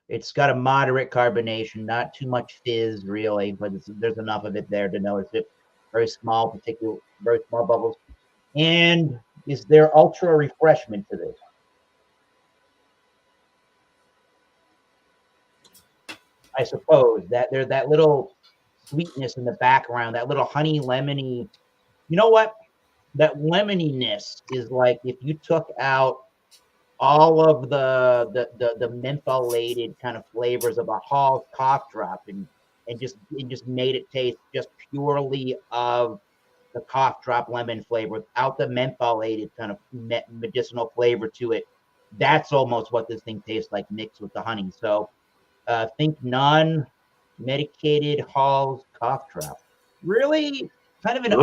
It's got a moderate carbonation, not too much fizz really, but there's enough of it there to notice it. Very small bubbles. And is there ultra refreshment to this? I suppose that there's that little sweetness in the background, that little honey lemony. You know what? That lemoniness is like if you took out all of the mentholated kind of flavors of a Hall's cough drop and just made it taste just purely of the cough drop lemon flavor without the mentholated kind of medicinal flavor to it. That's almost what this thing tastes like mixed with the honey. So think non-medicated Hall's cough drop. Really kind of an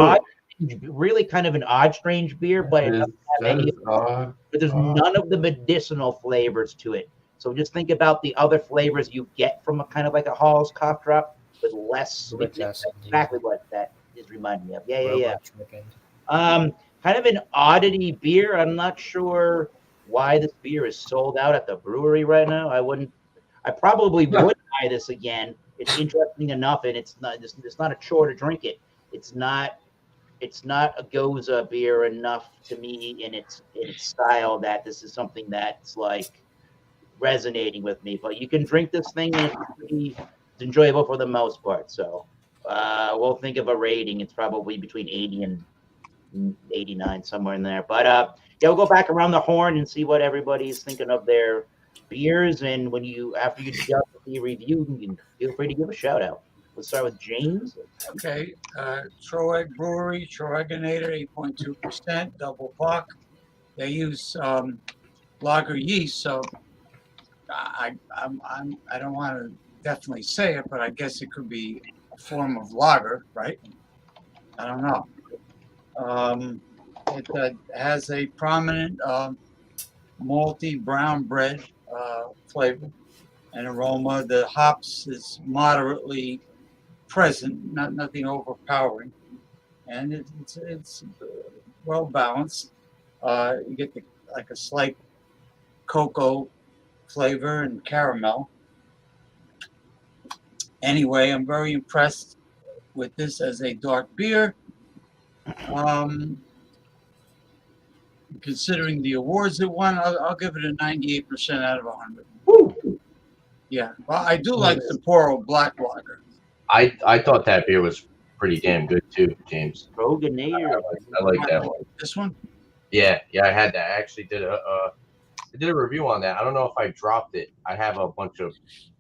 odd, strange beer, but it doesn't have any. But there's none of the medicinal flavors to it. So just think about the other flavors you get from a kind of like a Hall's cough drop with less sweetness. That's exactly what that is reminding me of. Yeah. Kind of an oddity beer. I'm not sure why this beer is sold out at the brewery right now. I probably would buy this again. It's interesting enough, and it's not a chore to drink it. It's not a Goza beer enough to me in its style that this is something that's like resonating with me. But you can drink this thing and it's enjoyable for the most part. So we'll think of a rating. It's probably between 80 and 89, somewhere in there. But yeah, we'll go back around the horn and see what everybody's thinking of their beers. And after you judge the review, you can feel free to give a shout out. Let's start with James. Okay, Trow Brewery, Triagonator, 8.2%, double buck. They use lager yeast, so I don't want to definitely say it, but I guess it could be a form of lager, right? I don't know. It has a prominent malty brown bread flavor and aroma. The hops is moderately present, nothing overpowering, and it's well balanced. You get a slight cocoa flavor and caramel. Anyway, I'm very impressed with this as a dark beer. Considering the awards it won, I'll give it a 98% out of 100. Woo. Yeah, well, I do like Sapporo Black Lager. I thought that beer was pretty damn good too, James. Troganator. I like that one. This one? Yeah, I had that. I actually did I did a review on that. I don't know if I dropped it. I have a bunch of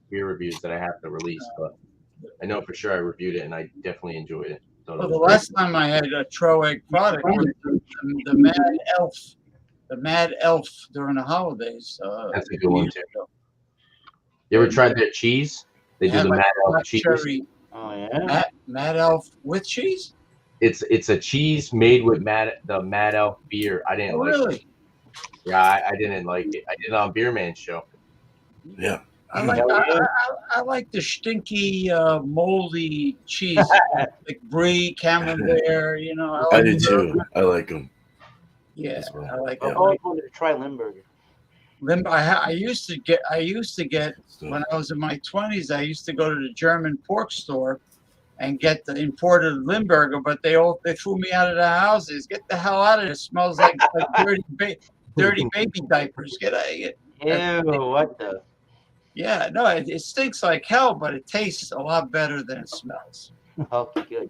beer reviews that I have to release, but I know for sure I reviewed it and I definitely enjoyed it. Thought it Well, was the last time I had a Trow Egg product was the Mad Elf. The Mad Elf during the holidays. That's a good one years too. ago. You ever tried their cheese? They do Yeah, the like Mad Elf black cheese. cherry. Oh yeah. Mad Elf with cheese? It's a cheese made with the Mad Elf beer. I didn't Oh, like really? it. Yeah, I didn't like it. I did it on Beer Man show. Yeah. I like the stinky, moldy cheese, like Brie, Camembert. You know, I like do too. I like them. Yeah, as well. I like Yeah. I've always wanted to try Limburger. I used to get when I was in my 20s. I used to go to the German pork store and get the imported Limburger, but they threw me out of the houses. Get the hell out of here! It smells like dirty baby diapers. Get out of here. Ew, what the? Yeah, no, it stinks like hell, but it tastes a lot better than it smells. Okay, good.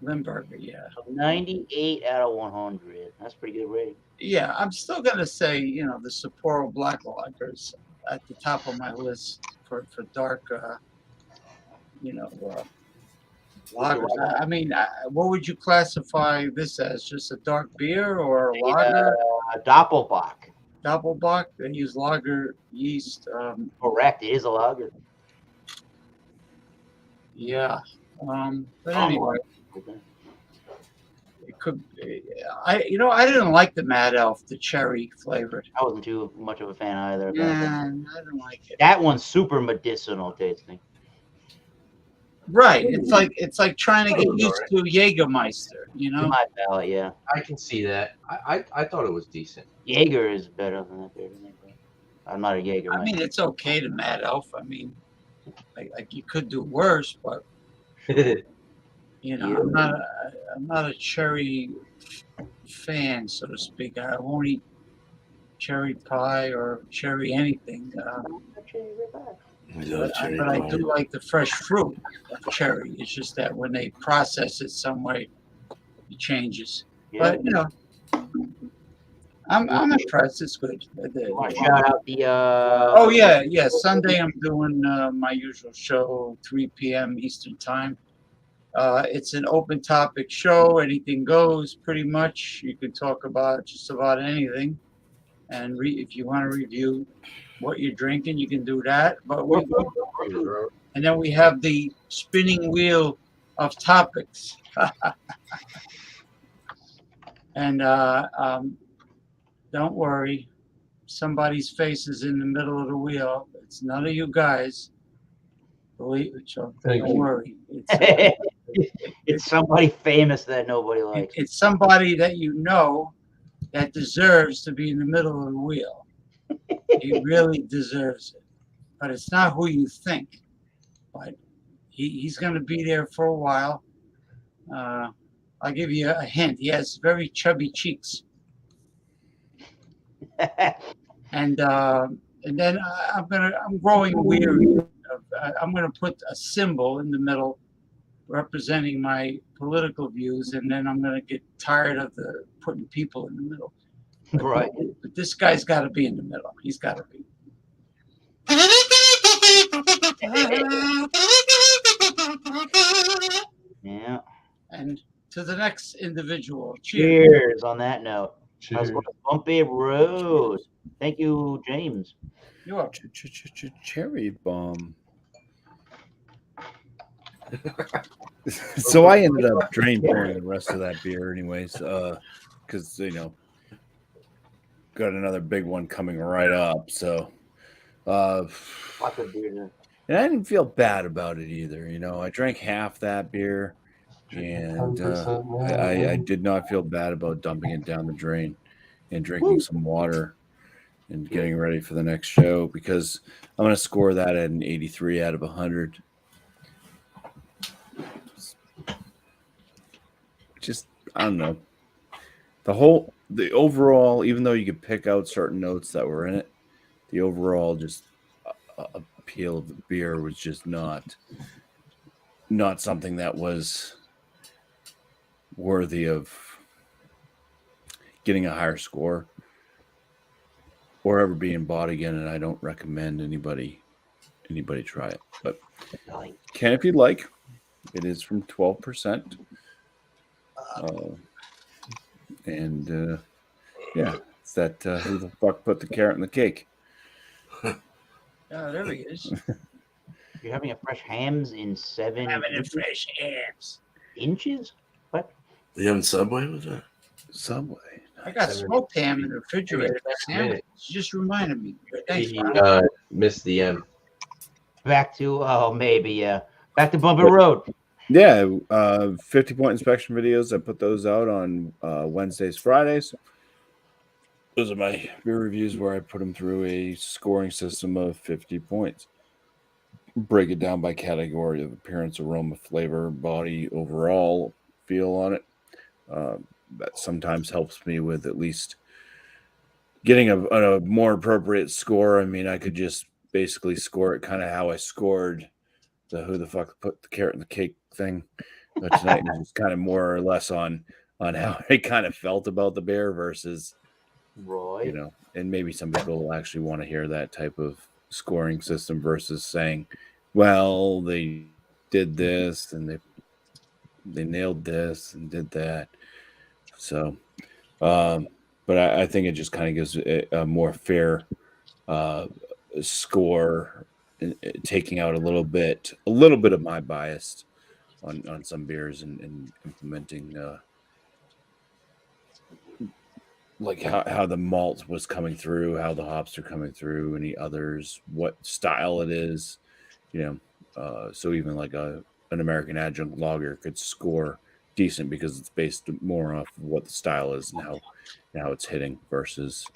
Limburger, yeah. 98 out of 100. That's pretty good rating. Yeah, I'm still gonna say, the Sapporo Black Lagers at the top of my list for dark, lagers. I mean, what would you classify this as? Just a dark beer or a lager? Doppelbock. Doppelbock. They use lager yeast. Correct. It is a lager. Yeah. But anyway, it could. I didn't like the Mad Elf, the cherry flavored. I wasn't too much of a fan either. Yeah, I didn't like it. That one's super medicinal tasting. Right. It's like trying to get used to Jägermeister, My palate, yeah. I can see that. I thought it was decent. Jaeger is better than that beer to me. I'm not a Jaeger. I mean, it's okay to Mad Elf. I mean, like you could do worse, but I'm not a cherry fan, so to speak. I won't eat cherry pie or cherry anything. But I do like the fresh fruit of cherry. It's just that when they process it some way, it changes. Yeah. But I'm impressed. It's good. Shout out the. Oh yeah. Sunday I'm doing my usual show, 3 p.m. Eastern time. It's an open topic show. Anything goes, pretty much. You can talk about just about anything. And if you want to review what you're drinking, you can do that. But and then we have the spinning wheel of topics. And don't worry, somebody's face is in the middle of the wheel. It's none of you guys. Believe it, so don't worry. It's somebody famous that nobody likes. It's somebody that you know that deserves to be in the middle of the wheel. He really deserves it. But it's not who you think. But he's going to be there for a while. I'll give you a hint. He has very chubby cheeks. And then I'm growing weary. I'm going to put a symbol in the middle representing my political views, and then I'm going to get tired of putting people in the middle. Right. But this guy's got to be in the middle. He's got to be. Yeah. And to the next individual. Cheers on that note. Cheers. I was going to Bumpy Road. Thank you, James. You're up. Cherry bomb. So I ended up drain pouring the rest of that beer anyways, because got another big one coming right up. So Lots of beer. and I didn't feel bad about it either. I drank half that beer, and I did not feel bad about dumping it down the drain and drinking some water and getting ready for the next show, because I'm going to score that at an 83 out of 100. Just, I don't know. The overall, even though you could pick out certain notes that were in it, the overall just appeal of the beer was just not something that was worthy of getting a higher score or ever being bought again, and I don't recommend anybody try it. But can if you'd like. It is from 12%. And yeah, it's that who the fuck put the carrot in the cake? Oh, there he is. You're having a fresh hams in 7 Having a fresh hams. inches? What? You having Subway with that? Subway. I got 7 smoked ham in the refrigerator. minute. You just reminded me. Thanks, He Bob. missed the M. Back to back to Bumpy Road. Yeah, 50-point inspection videos. I put those out on Wednesdays, Fridays. Those are my beer reviews where I put them through a scoring system of 50 points. Break it down by category of appearance, aroma, flavor, body, overall feel on it. That sometimes helps me with at least getting a more appropriate score. I mean, I could just basically score it kind of how I scored the who the fuck put the carrot in the cake thing. But tonight was kind of more or less on how I kind of felt about the beer versus, Roy. and maybe some people will actually want to hear that type of scoring system versus saying, well, they did this and they nailed this and did that. So, but I think it just kind of gives a more fair score, taking out a little bit of my bias on some beers and implementing like how the malt was coming through, how the hops are coming through, any others, what style it is, so even like an American adjunct lager could score decent because it's based more off of what the style is and how it's hitting versus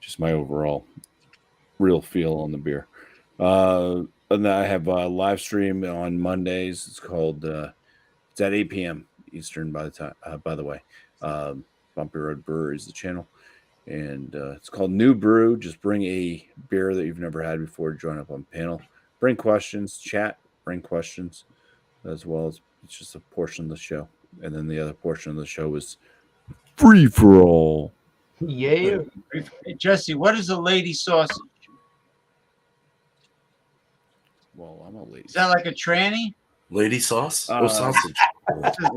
just my overall real feel on the beer. And then I have a live stream on Mondays. It's called it's at 8 p.m. Eastern by the way. Bumpy Road Brewery is the channel. And it's called New Brew. Just bring a beer that you've never had before. Join up on panel. Bring questions, chat, bring questions, as well as it's just a portion of the show. And then the other portion of the show is free for all. Yeah. Hey, Jesse, what is a lady sausage? Well, I'm a lady. Is that like a tranny? Lady sauce? Sausage.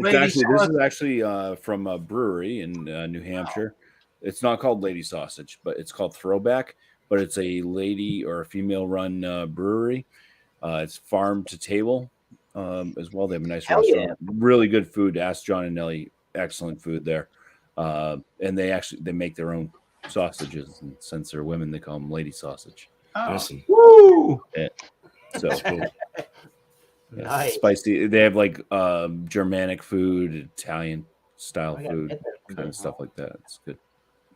This is actually from a brewery in New Hampshire. It's not called Lady Sausage, but it's called Throwback. But it's a lady or a female-run brewery. It's farm to table as well. They have a nice restaurant, really good food. Ask John and Nelly, excellent food there. And they make their own sausages, and since they're women, they call them Lady Sausage. Awesome. Woo! Yeah. So cool. Nice. Spicy. They have like Germanic food, Italian style food, kind of stuff like that. It's good.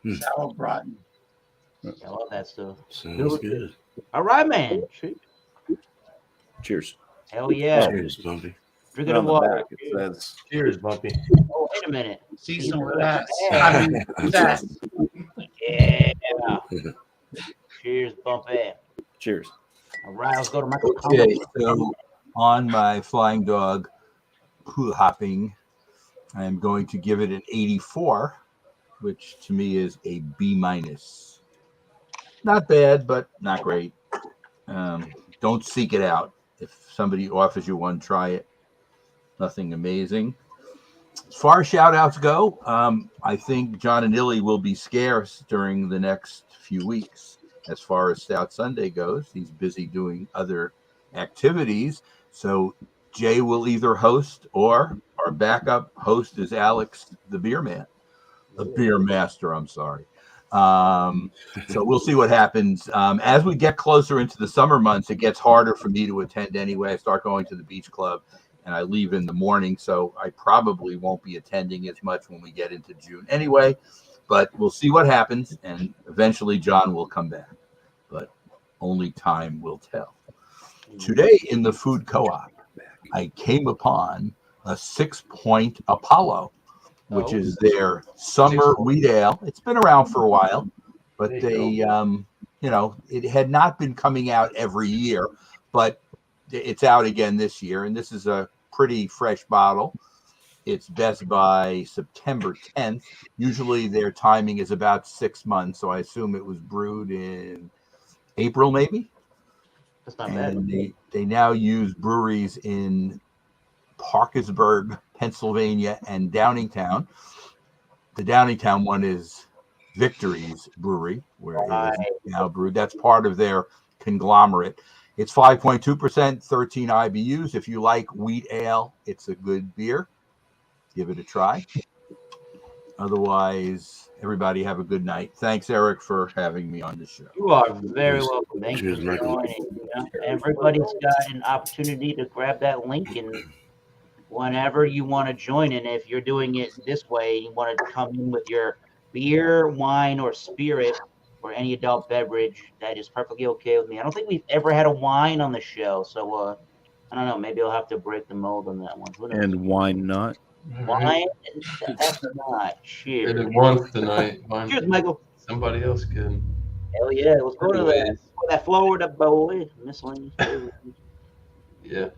Sauerbraten. I love that stuff. Sounds good. All right, man. Cheers. Hell yeah. Cheers, Bumpy. Drink it in water. It says, Cheers, Bumpy. Oh, wait a minute. Season with that. I mean, that. Yeah. Cheers, Bumpy. cheers. All right, let's go to Michael. Okay, so on my Flying Dog pool hopping, I'm going to give it an 84, which to me is a B minus. Not bad, but not great. Don't seek it out. If somebody offers you one, try it. Nothing amazing. As far as shout outs go, I think John and Illy will be scarce during the next few weeks. As far as Stout Sunday goes, he's busy doing other activities. So Jay will either host, or our backup host is Alex, the beer man, the beer master. I'm sorry. So we'll see what happens. As we get closer into the summer months, it gets harder for me to attend anyway. I start going to the beach club and I leave in the morning. So I probably won't be attending as much when we get into June anyway, but we'll see what happens. And eventually John will come back, but only time will tell. Today in the food co-op, I came upon a 6 Point Apollo, which is their summer wheat ale. It's been around for a while, but they, it had not been coming out every year, but it's out again this year. And this is a pretty fresh bottle. its best by September 10th. Usually their timing is about 6 months, so I assume it was brewed in April, maybe. That's not bad. And they now use breweries in Parkersburg, Pennsylvania, and Downingtown. The Downingtown one is Victory's Brewery, where it is now brewed. That's part of their conglomerate. It's 5.2%, 13 IBUs. If you like wheat ale, it's a good beer. Give it a try. Otherwise, everybody have a good night. Thanks, Eric, for having me on the show. You are very welcome. Thank you Cheers, for Michael. joining. You know? Everybody's got an opportunity to grab that link, and whenever you want to join in, if you're doing it this way, you want to come in with your beer, wine, or spirit, or any adult beverage, that is perfectly okay with me. I don't think we've ever had a wine on the show, so I don't know. Maybe I'll have to break the mold on that one. Who knows? And wine not. Wine, that's not. Did Cheers. it once tonight. Cheers, Michael. Somebody else can. Hell yeah. Let's go to that Florida boy. Miscellaneous. Yeah.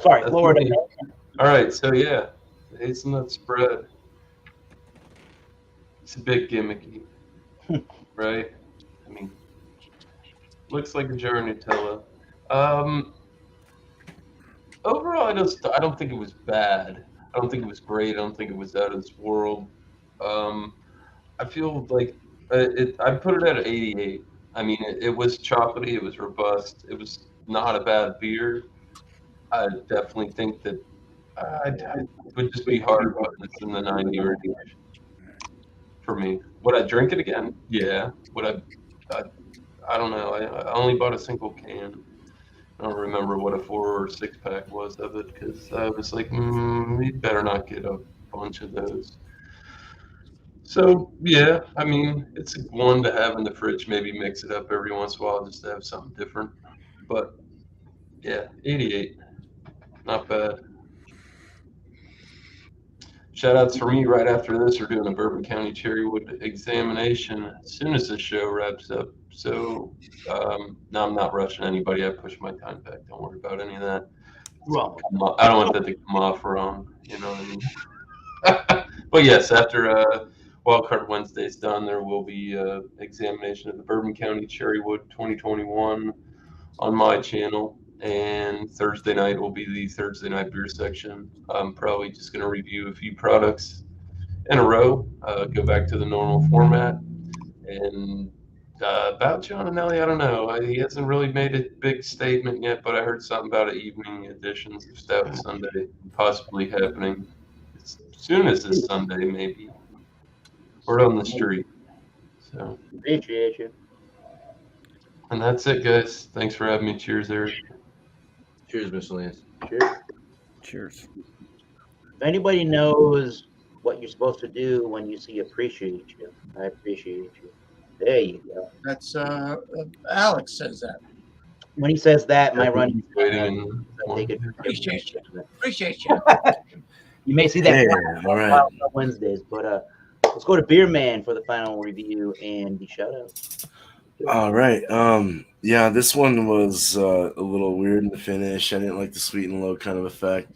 Sorry, That's Florida. me. All right, so yeah, the hazelnut spread. It's a bit gimmicky, right? I mean, looks like a jar of Nutella. Overall, I don't think it was bad. I don't think it was great. I don't think it was out of this world. I feel like I put it at an 88. I mean, it was chocolatey. It was robust. It was not a bad beer. I definitely think that it would just be hard putting this in the 90 range for me. Would I drink it again? Yeah. Would I don't know. I only bought a single can. I don't remember what a 4 or 6 pack was of it because I was like, we better not get a bunch of those. So yeah, I mean, it's one to have in the fridge. Maybe mix it up every once in a while just to have something different. But yeah, 88, not bad. Shout outs for me right after this. We're doing a Bourbon County Cherrywood examination as soon as this show wraps up. So no, I'm not rushing anybody. I push my time back. Don't worry about any of that. I don't want that to come off wrong. You know what I mean? But yes, after Wildcard Wednesday's done, there will be examination of the Bourbon County Cherrywood 2021 on my channel. And Thursday night will be the Thursday night beer section. I'm probably just going to review a few products in a row, go back to the normal format. And about John and Ellie, I don't know. He hasn't really made a big statement yet, but I heard something about evening editions of Stout Sunday possibly happening as soon as this Sunday, maybe. Word on the street. So Appreciate you. And that's it, guys. Thanks for having me. Cheers, Eric. Cheers, Miscellaneous. Cheers. Cheers. If anybody knows what you're supposed to do when you see appreciate you, I appreciate you. There you go. That's Alex says that. When he says that, my running. Waiting I take it. Appreciate you. Appreciate you. You may see that Yeah, all right. on Wednesdays, but let's go to Beer Man for the final review and the shout out. All right. Yeah, this one was a little weird in the finish. I didn't like the sweet and low kind of effect,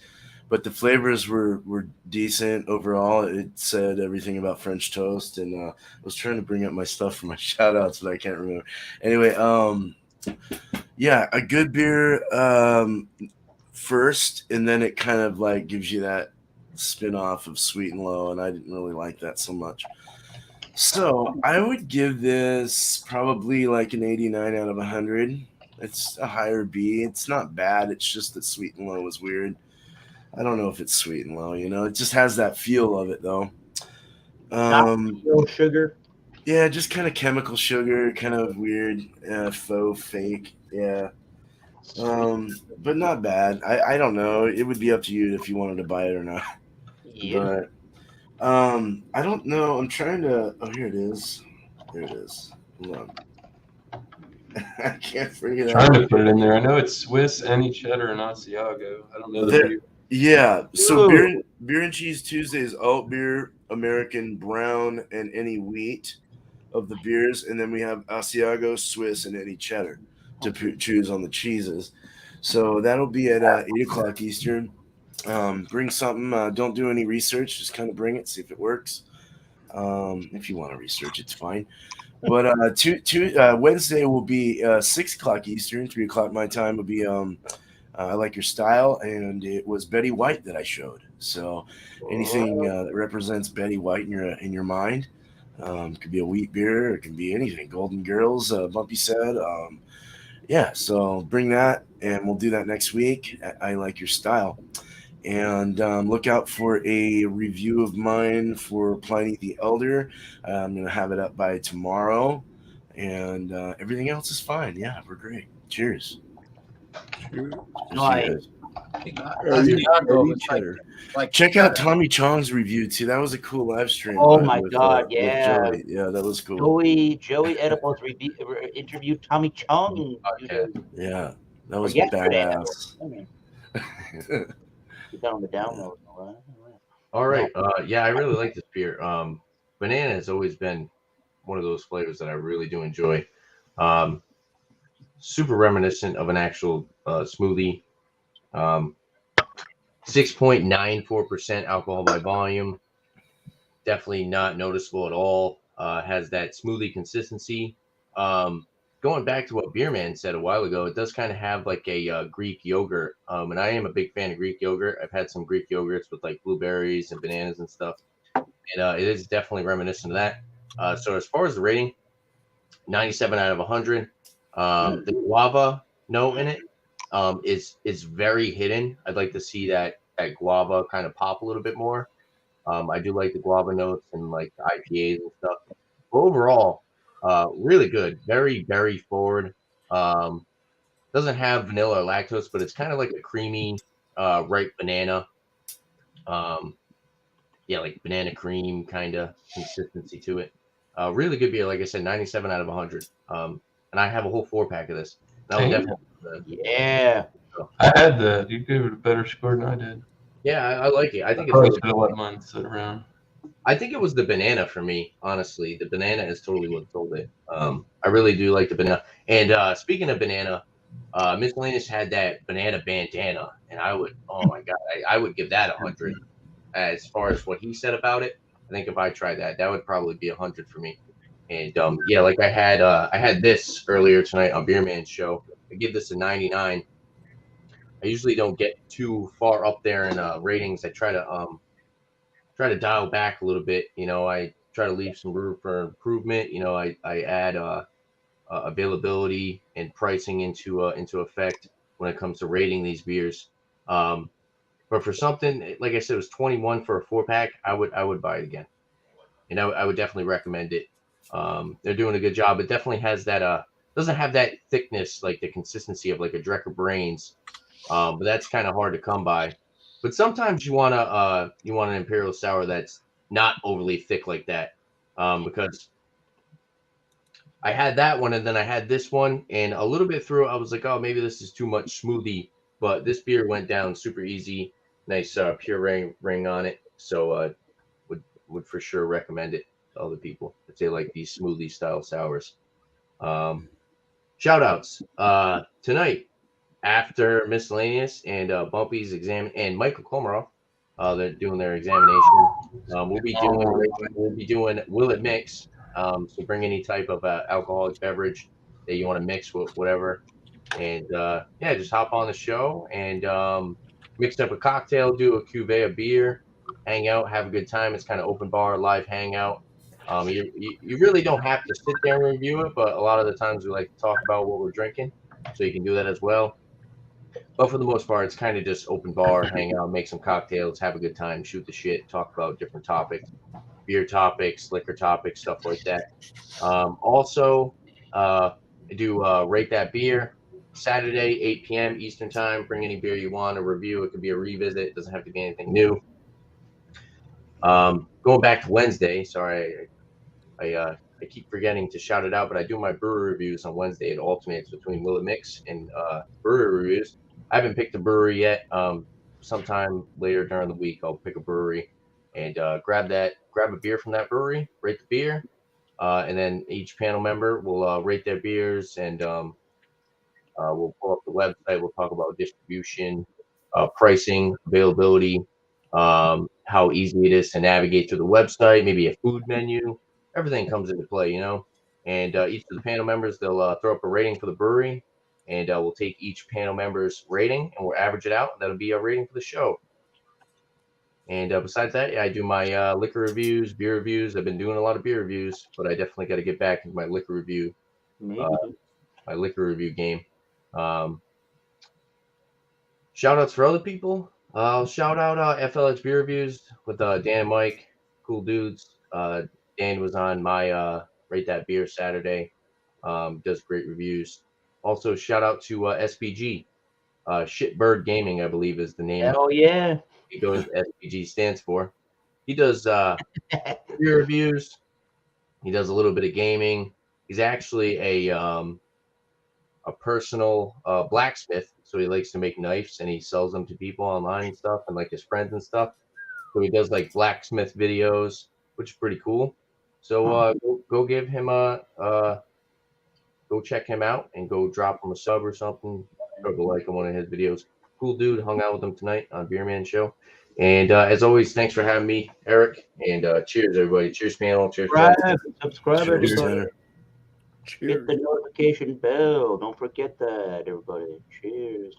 but the flavors were decent overall. It said everything about French toast, and I was trying to bring up my stuff for my shout outs, but I can't remember. Anyway, yeah, a good beer first, and then it kind of like gives you that spin off of sweet and low, and I didn't really like that so much. So I would give this probably like an 89 out of 100. It's a higher B. It's not bad. It's just that sweet and low was weird. I don't know if it's sweet and low, you know. It just has that feel of it though. Real sugar. Yeah, just kind of chemical sugar, kind of weird, faux, fake. Yeah. But not bad. I don't know. It would be up to you if you wanted to buy it or not. Yeah. But I don't know. I'm trying to. Oh, here it is. There it is. Hold on. I can't figure that Trying out. to put it in there. I know it's Swiss, any cheddar, and Asiago. I don't know the There- beer. Yeah. So Ooh. beer and cheese Tuesdays, alt beer, American, brown, and any wheat of the beers, and then we have Asiago, Swiss, and any cheddar to choose on the cheeses. So that'll be at 8 o'clock Eastern. Bring something. Don't do any research. Just kind of bring it. See if it works. If you want to research, it's fine. But Wednesday will be 6 o'clock Eastern, 3 o'clock my time will be I Like Your Style, and it was Betty White that I showed. So anything that represents Betty White in your mind, could be a wheat beer, it can be anything. Golden Girls, Bumpy said. Yeah, so bring that, and we'll do that next week. I Like Your Style. And look out for a review of mine for Pliny the Elder. I'm going to have it up by tomorrow. And everything else is fine. Yeah, we're great. Cheers. Nice. Cheers. Like Check out Tommy Chong's review, too. That was a cool live stream. Oh, my with, God, with yeah. Joey. Yeah, that was cool. Joey Edibles interviewed Tommy Chong. Okay. Yeah, that was yesterday. badass. Get down on the download. All right. Yeah, I really like this beer. Banana has always been one of those flavors that I really do enjoy. Super reminiscent of an actual smoothie. 6.94% alcohol by volume. Definitely not noticeable at all. Has that smoothie consistency. Going back to what Beerman said a while ago, it does kind of have like a Greek yogurt. And I am a big fan of Greek yogurt. I've had some Greek yogurts with like blueberries and bananas and stuff. And it is definitely reminiscent of that. So as far as the rating, 97 out of 100. The guava note in it is very hidden. I'd like to see that guava kind of pop a little bit more. I do like the guava notes and like IPAs and stuff. But overall, really good. Very, very forward. Doesn't have vanilla or lactose, but it's kind of like a creamy, ripe banana. Yeah, like banana cream kind of consistency to it. Really good beer. Like I said, 97 out of 100. And I have a whole 4-pack of this. That was definitely Yeah. I had that. You gave it a better score than I did. Yeah, I like it. I think Probably it's should have let mine sit around. I think it was the banana for me, honestly. The banana is totally what sold it. I really do like the banana. And speaking of banana, Miscellaneous had that banana bandana, and oh my god, I would give that 100. As far as what he said about it, I think if I tried that, that would probably be 100 for me. And yeah, like I had this earlier tonight on Beerman's show. I give this a 99. I usually don't get too far up there in ratings. I try to dial back a little bit. You know, I try to leave some room for improvement. You know, I add availability and pricing into effect when it comes to rating these beers. But for something like I said, it was 21 for a 4-pack. I would buy it again, and I would definitely recommend it. They're doing a good job. It definitely has that doesn't have that thickness, like the consistency of like a Drecker Brains, but that's kind of hard to come by. But sometimes you want an Imperial Sour that's not overly thick like that, because I had that one and then I had this one, and a little bit through I was like, oh, maybe this is too much smoothie, but this beer went down super easy. Nice pure ring on it. So would for sure recommend it to other people if they like these smoothie style sours. Shout outs tonight after Miscellaneous and Bumpy's exam and Michael Komarov, they're doing their examination. We'll be doing Will It Mix? So bring any type of alcoholic beverage that you want to mix with whatever, and yeah, just hop on the show and mix up a cocktail, do a cuvee of beer, hang out, have a good time. It's kind of open bar, live hangout. You really don't have to sit there and review it, but a lot of the times we like to talk about what we're drinking, so you can do that as well. But for the most part, it's kind of just open bar, hang out, make some cocktails, have a good time, shoot the shit, talk about different topics, beer topics, liquor topics, stuff like that. Also, I do Rate That Beer, Saturday, 8 p.m. Eastern Time. Bring any beer you want, a review. It could be a revisit. It doesn't have to be anything new. Going back to Wednesday, sorry, I keep forgetting to shout it out, but I do my brewery reviews on Wednesday. It alternates between Will It Mix and brewery reviews. I haven't picked a brewery yet. Sometime later during the week, I'll pick a brewery and grab a beer from that brewery, rate the beer, and then each panel member will rate their beers, and we'll pull up the website. We'll talk about distribution, pricing, availability, how easy it is to navigate through the website, maybe a food menu. Everything comes into play, you know. And each of the panel members, they'll throw up a rating for the brewery, and we'll take each panel member's rating and we'll average it out. That'll be our rating for the show. And besides that, yeah, I do my liquor reviews, beer reviews. I've been doing a lot of beer reviews, but I definitely got to get back into my liquor review, game. Shout outs for other people. I'll shout out FLX Beer Reviews with Dan and Mike, cool dudes. Dan was on my Rate That Beer Saturday. Does great reviews. Also, shout out to SPG. Shitbird Gaming, I believe, is the name. Hell yeah. He goes SPG stands for. He does beer reviews. He does a little bit of gaming. He's actually a personal blacksmith, so he likes to make knives and he sells them to people online and stuff, and like his friends and stuff. So he does like blacksmith videos, which is pretty cool. So go give him go check him out and go drop him a sub or something. Drop a like on one of his videos. Cool dude. Hung out with him tonight on Beer Man Show. And as always, thanks for having me, Eric. And cheers, everybody. Cheers, panel. Cheers. Subscribe, Cheers, everybody. Tanner. Hit the notification bell. Don't forget that, everybody. Cheers.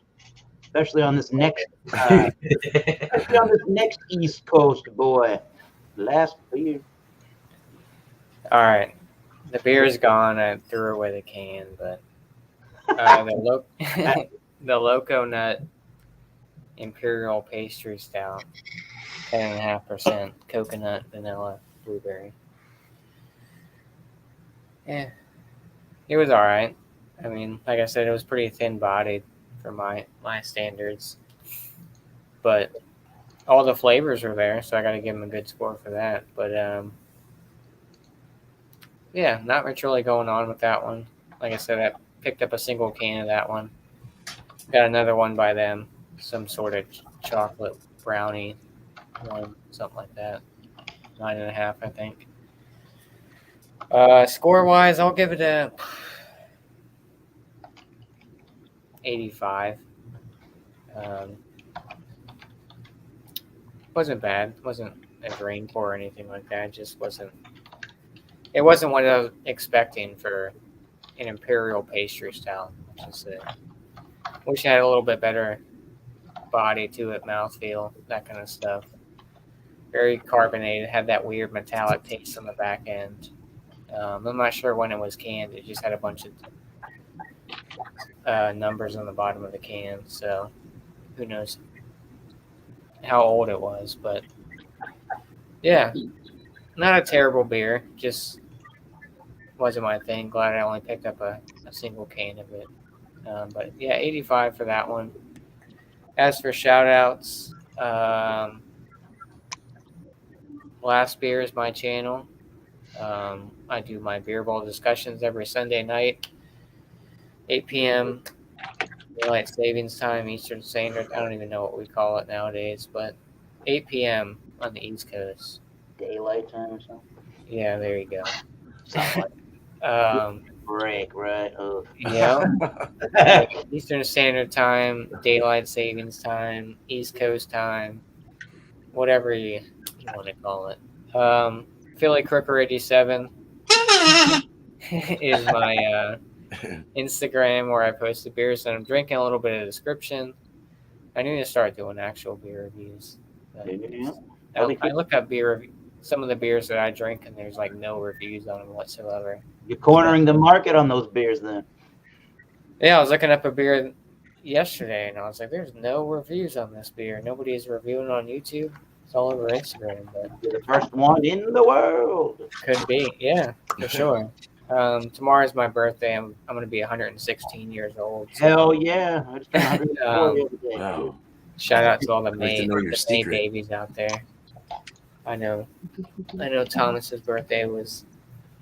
Especially on this next, East Coast boy. Last beer. All right, the beer's gone. I threw away the can, but the Loco Nut Imperial Pastry Stout, 10.5% coconut, vanilla, blueberry. Yeah, it was all right. I mean, like I said, it was pretty thin-bodied for my standards, but all the flavors were there, so I got to give them a good score for that. But yeah, not much really going on with that one. Like I said, I picked up a single can of that one. Got another one by them, some sort of chocolate brownie one, something like that. 9.5, I think. Score-wise, I'll give it a 85. Wasn't bad. Wasn't a drain pour or anything like that. Just wasn't. It wasn't what I was expecting for an Imperial pastry stout. Wish I had a little bit better body to it, mouthfeel, that kind of stuff. Very carbonated. Had that weird metallic taste on the back end. I'm not sure when it was canned. It just had a bunch of numbers on the bottom of the can, so who knows how old it was. But yeah, not a terrible beer, just wasn't my thing. Glad I only picked up a single can of it. But yeah, 85 for that one. As for shout outs, Last Beer is my channel. I do my beer ball discussions every Sunday night, 8 p.m. Daylight Savings Time, Eastern Standard. I don't even know what we call it nowadays, but 8 p.m. on the East Coast. Daylight time or something? Yeah, there you go. Something break, right? Oh. Yeah. Eastern Standard Time, Daylight Savings Time, East Coast Time, whatever you want to call it. Philly Crooker 87 is my Instagram where I post the beers that I'm drinking, a little bit of description. I need to start doing actual beer reviews. I look up some of the beers that I drink, and there's like no reviews on them whatsoever. You're cornering the market on those beers then. Yeah, I was looking up a beer yesterday, and I was like, there's no reviews on this beer. Nobody's reviewing it on YouTube. It's all over Instagram. But you're the first one in the world. Could be, yeah, for sure. Tomorrow's my birthday. I'm going to be 116 years old. So. Hell yeah! I just turned 104 the other day. Wow. Shout out to all the May secret. babies out there. I know Thomas's birthday was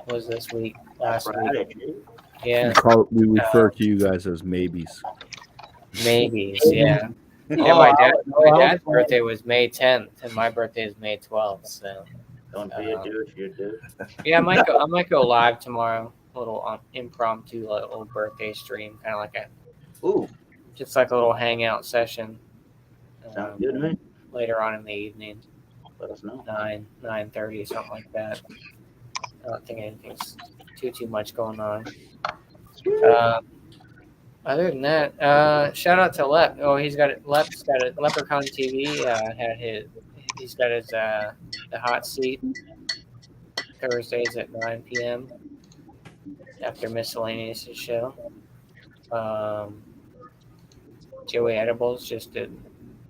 this week, last week. Yeah. We refer to you guys as maybes. Maybes, yeah. Yeah, my dad's birthday was May 10th, and my birthday is May 12th. So don't be a douche, you do. Yeah, I might go live tomorrow. A little impromptu little birthday stream, kind of like just like a little hangout session. Sounds good to me. Later on in the evening, Let us know. 9:30, something like that. I don't think anything's too much going on. Other than that, shout out to Lep. Oh, Lep's got a Leprechaun TV. He's got his the hot seat Thursdays at 9 p.m. after Miscellaneous show. Joey Edibles just did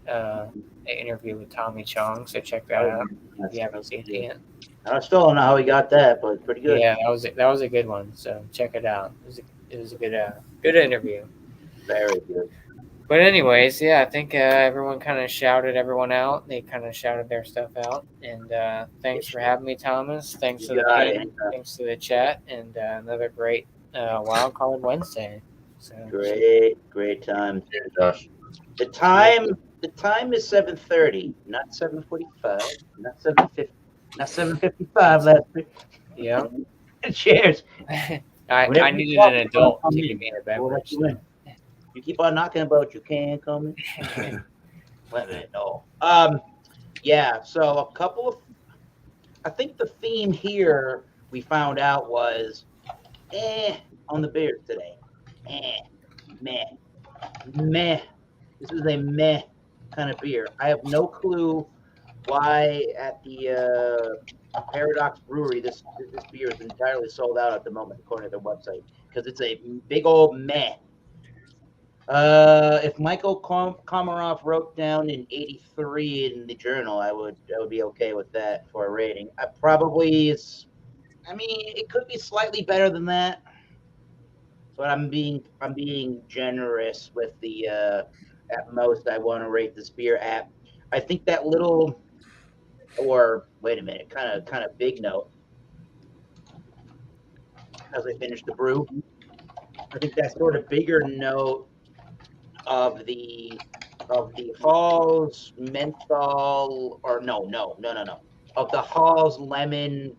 an interview with Tommy Chong, so check that out if you haven't seen it yet. I still don't know how he got that, but it's pretty good. Yeah, that was a good one. So check it out. It was a good interview. Very good. But anyways, yeah, I think everyone kind of shouted everyone out. They kind of shouted their stuff out. And thanks for having me, Thomas. Thanks to the team. Thanks to the chat. And another great Wild Card Wednesday. So Great time. Yeah, Josh. The time is 7:30, not 7:45, not 7:50, not 7:55 last week. Yeah. Cheers. I needed an adult to give me a beverage. You keep on knocking about, you can't come in. Let me know. Yeah, so a couple of, I think the theme here we found out was on the beers today. Meh. This is a meh kind of beer. I have no clue why at the Paradox Brewery this beer is entirely sold out at the moment, according to their website, because it's a big old meh. If Michael Komarov wrote down in 83 in the journal, I would be okay with that for a rating. It could be slightly better than that, but I'm being generous with the at most I want to rate this beer at. I think that little, or wait a minute, kind of big note as I finish the brew. I think that sort of bigger note of the Hall's menthol, or no, of the Hall's lemon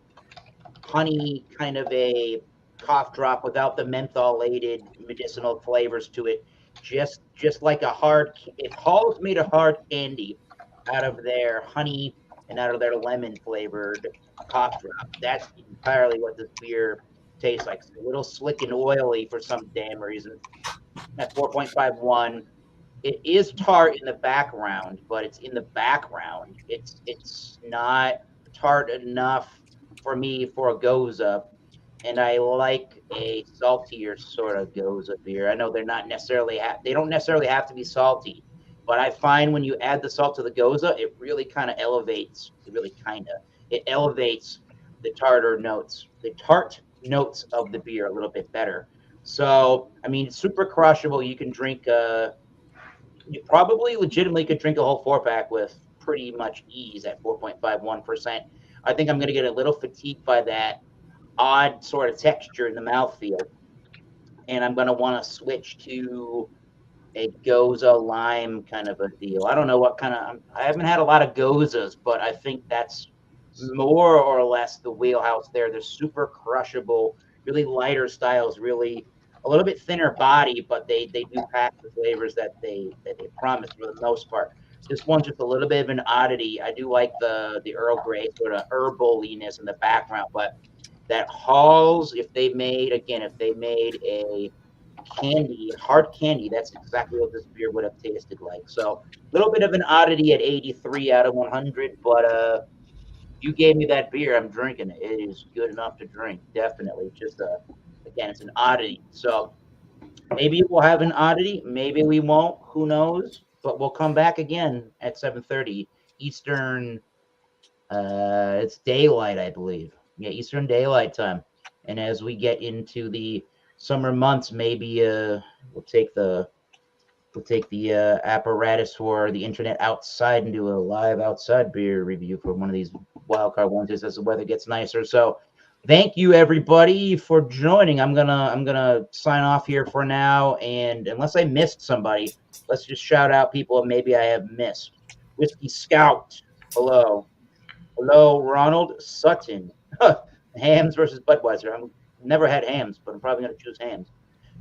honey, kind of a cough drop without the mentholated medicinal flavors to it. Just like if Hall's made a hard candy out of their honey and out of their lemon flavored cough drop, that's entirely what this beer tastes like. It's a little slick and oily for some damn reason. At 4.51, it is tart in the background, but it's in the background. It's not tart enough for me for a goza, and I like a saltier sort of goza beer. I know they don't necessarily have to be salty, but I find when you add the salt to the goza, it really kind of elevates. It elevates the tart notes of the beer a little bit better. So, I mean, super crushable. You can drink, you probably legitimately could drink a whole 4-pack with pretty much ease at 4.51%. I think I'm going to get a little fatigued by that odd sort of texture in the mouthfeel. And I'm going to want to switch to a goza lime kind of a deal. I don't know what kind of, I haven't had a lot of gozas, but I think that's more or less the wheelhouse there. They're super crushable, really lighter styles, really a little bit thinner body, but they do pack the flavors that they promise for the most part. This one's just a little bit of an oddity. I do like the Earl Grey sort of herbaliness in the background, but that Hall's, if they made a hard candy, that's exactly what this beer would have tasted like. So a little bit of an oddity at 83 out of 100, but you gave me that beer, I'm drinking it. It is good enough to drink, definitely. Just again, it's an oddity. So maybe we'll have an oddity, maybe we won't. Who knows? But we'll come back again at 7:30 Eastern. It's daylight, I believe. Yeah, Eastern Daylight Time. And as we get into the summer months, maybe we'll take the apparatus for the internet outside and do a live outside beer review for one of these wildcard Wednesdays as the weather gets nicer. So thank you everybody for joining. I'm gonna sign off here for now, and unless I missed somebody, let's just shout out people maybe I have missed. Whiskey Scout, hello Ronald Sutton. Hams versus Budweiser. I've never had hams, but I'm probably gonna choose hams.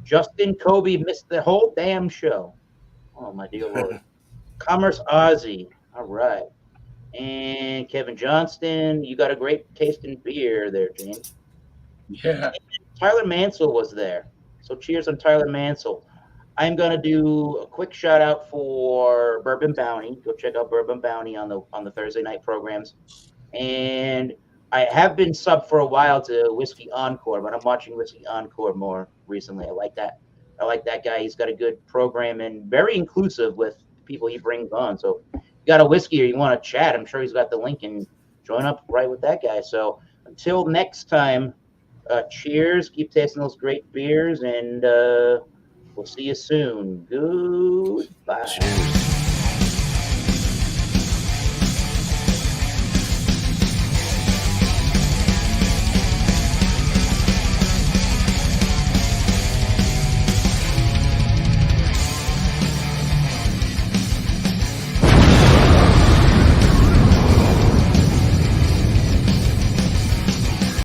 Justin Kobe missed the whole damn show. Oh my dear Lord. Commerce Aussie. All right. And Kevin Johnston, you got a great tasting beer there, James. Yeah. Tyler Mansell was there. So cheers on Tyler Mansell. I'm gonna do a quick shout out for Bourbon Bounty. Go check out Bourbon Bounty on the Thursday night programs. And I have been sub for a while to Whiskey Encore, but I'm watching Whiskey Encore more recently. I like that. I like that guy. He's got a good program and very inclusive with people he brings on. So if you got a whiskey or you want to chat, I'm sure he's got the link and join up right with that guy. So until next time, cheers. Keep tasting those great beers, and we'll see you soon. Goodbye. Cheers.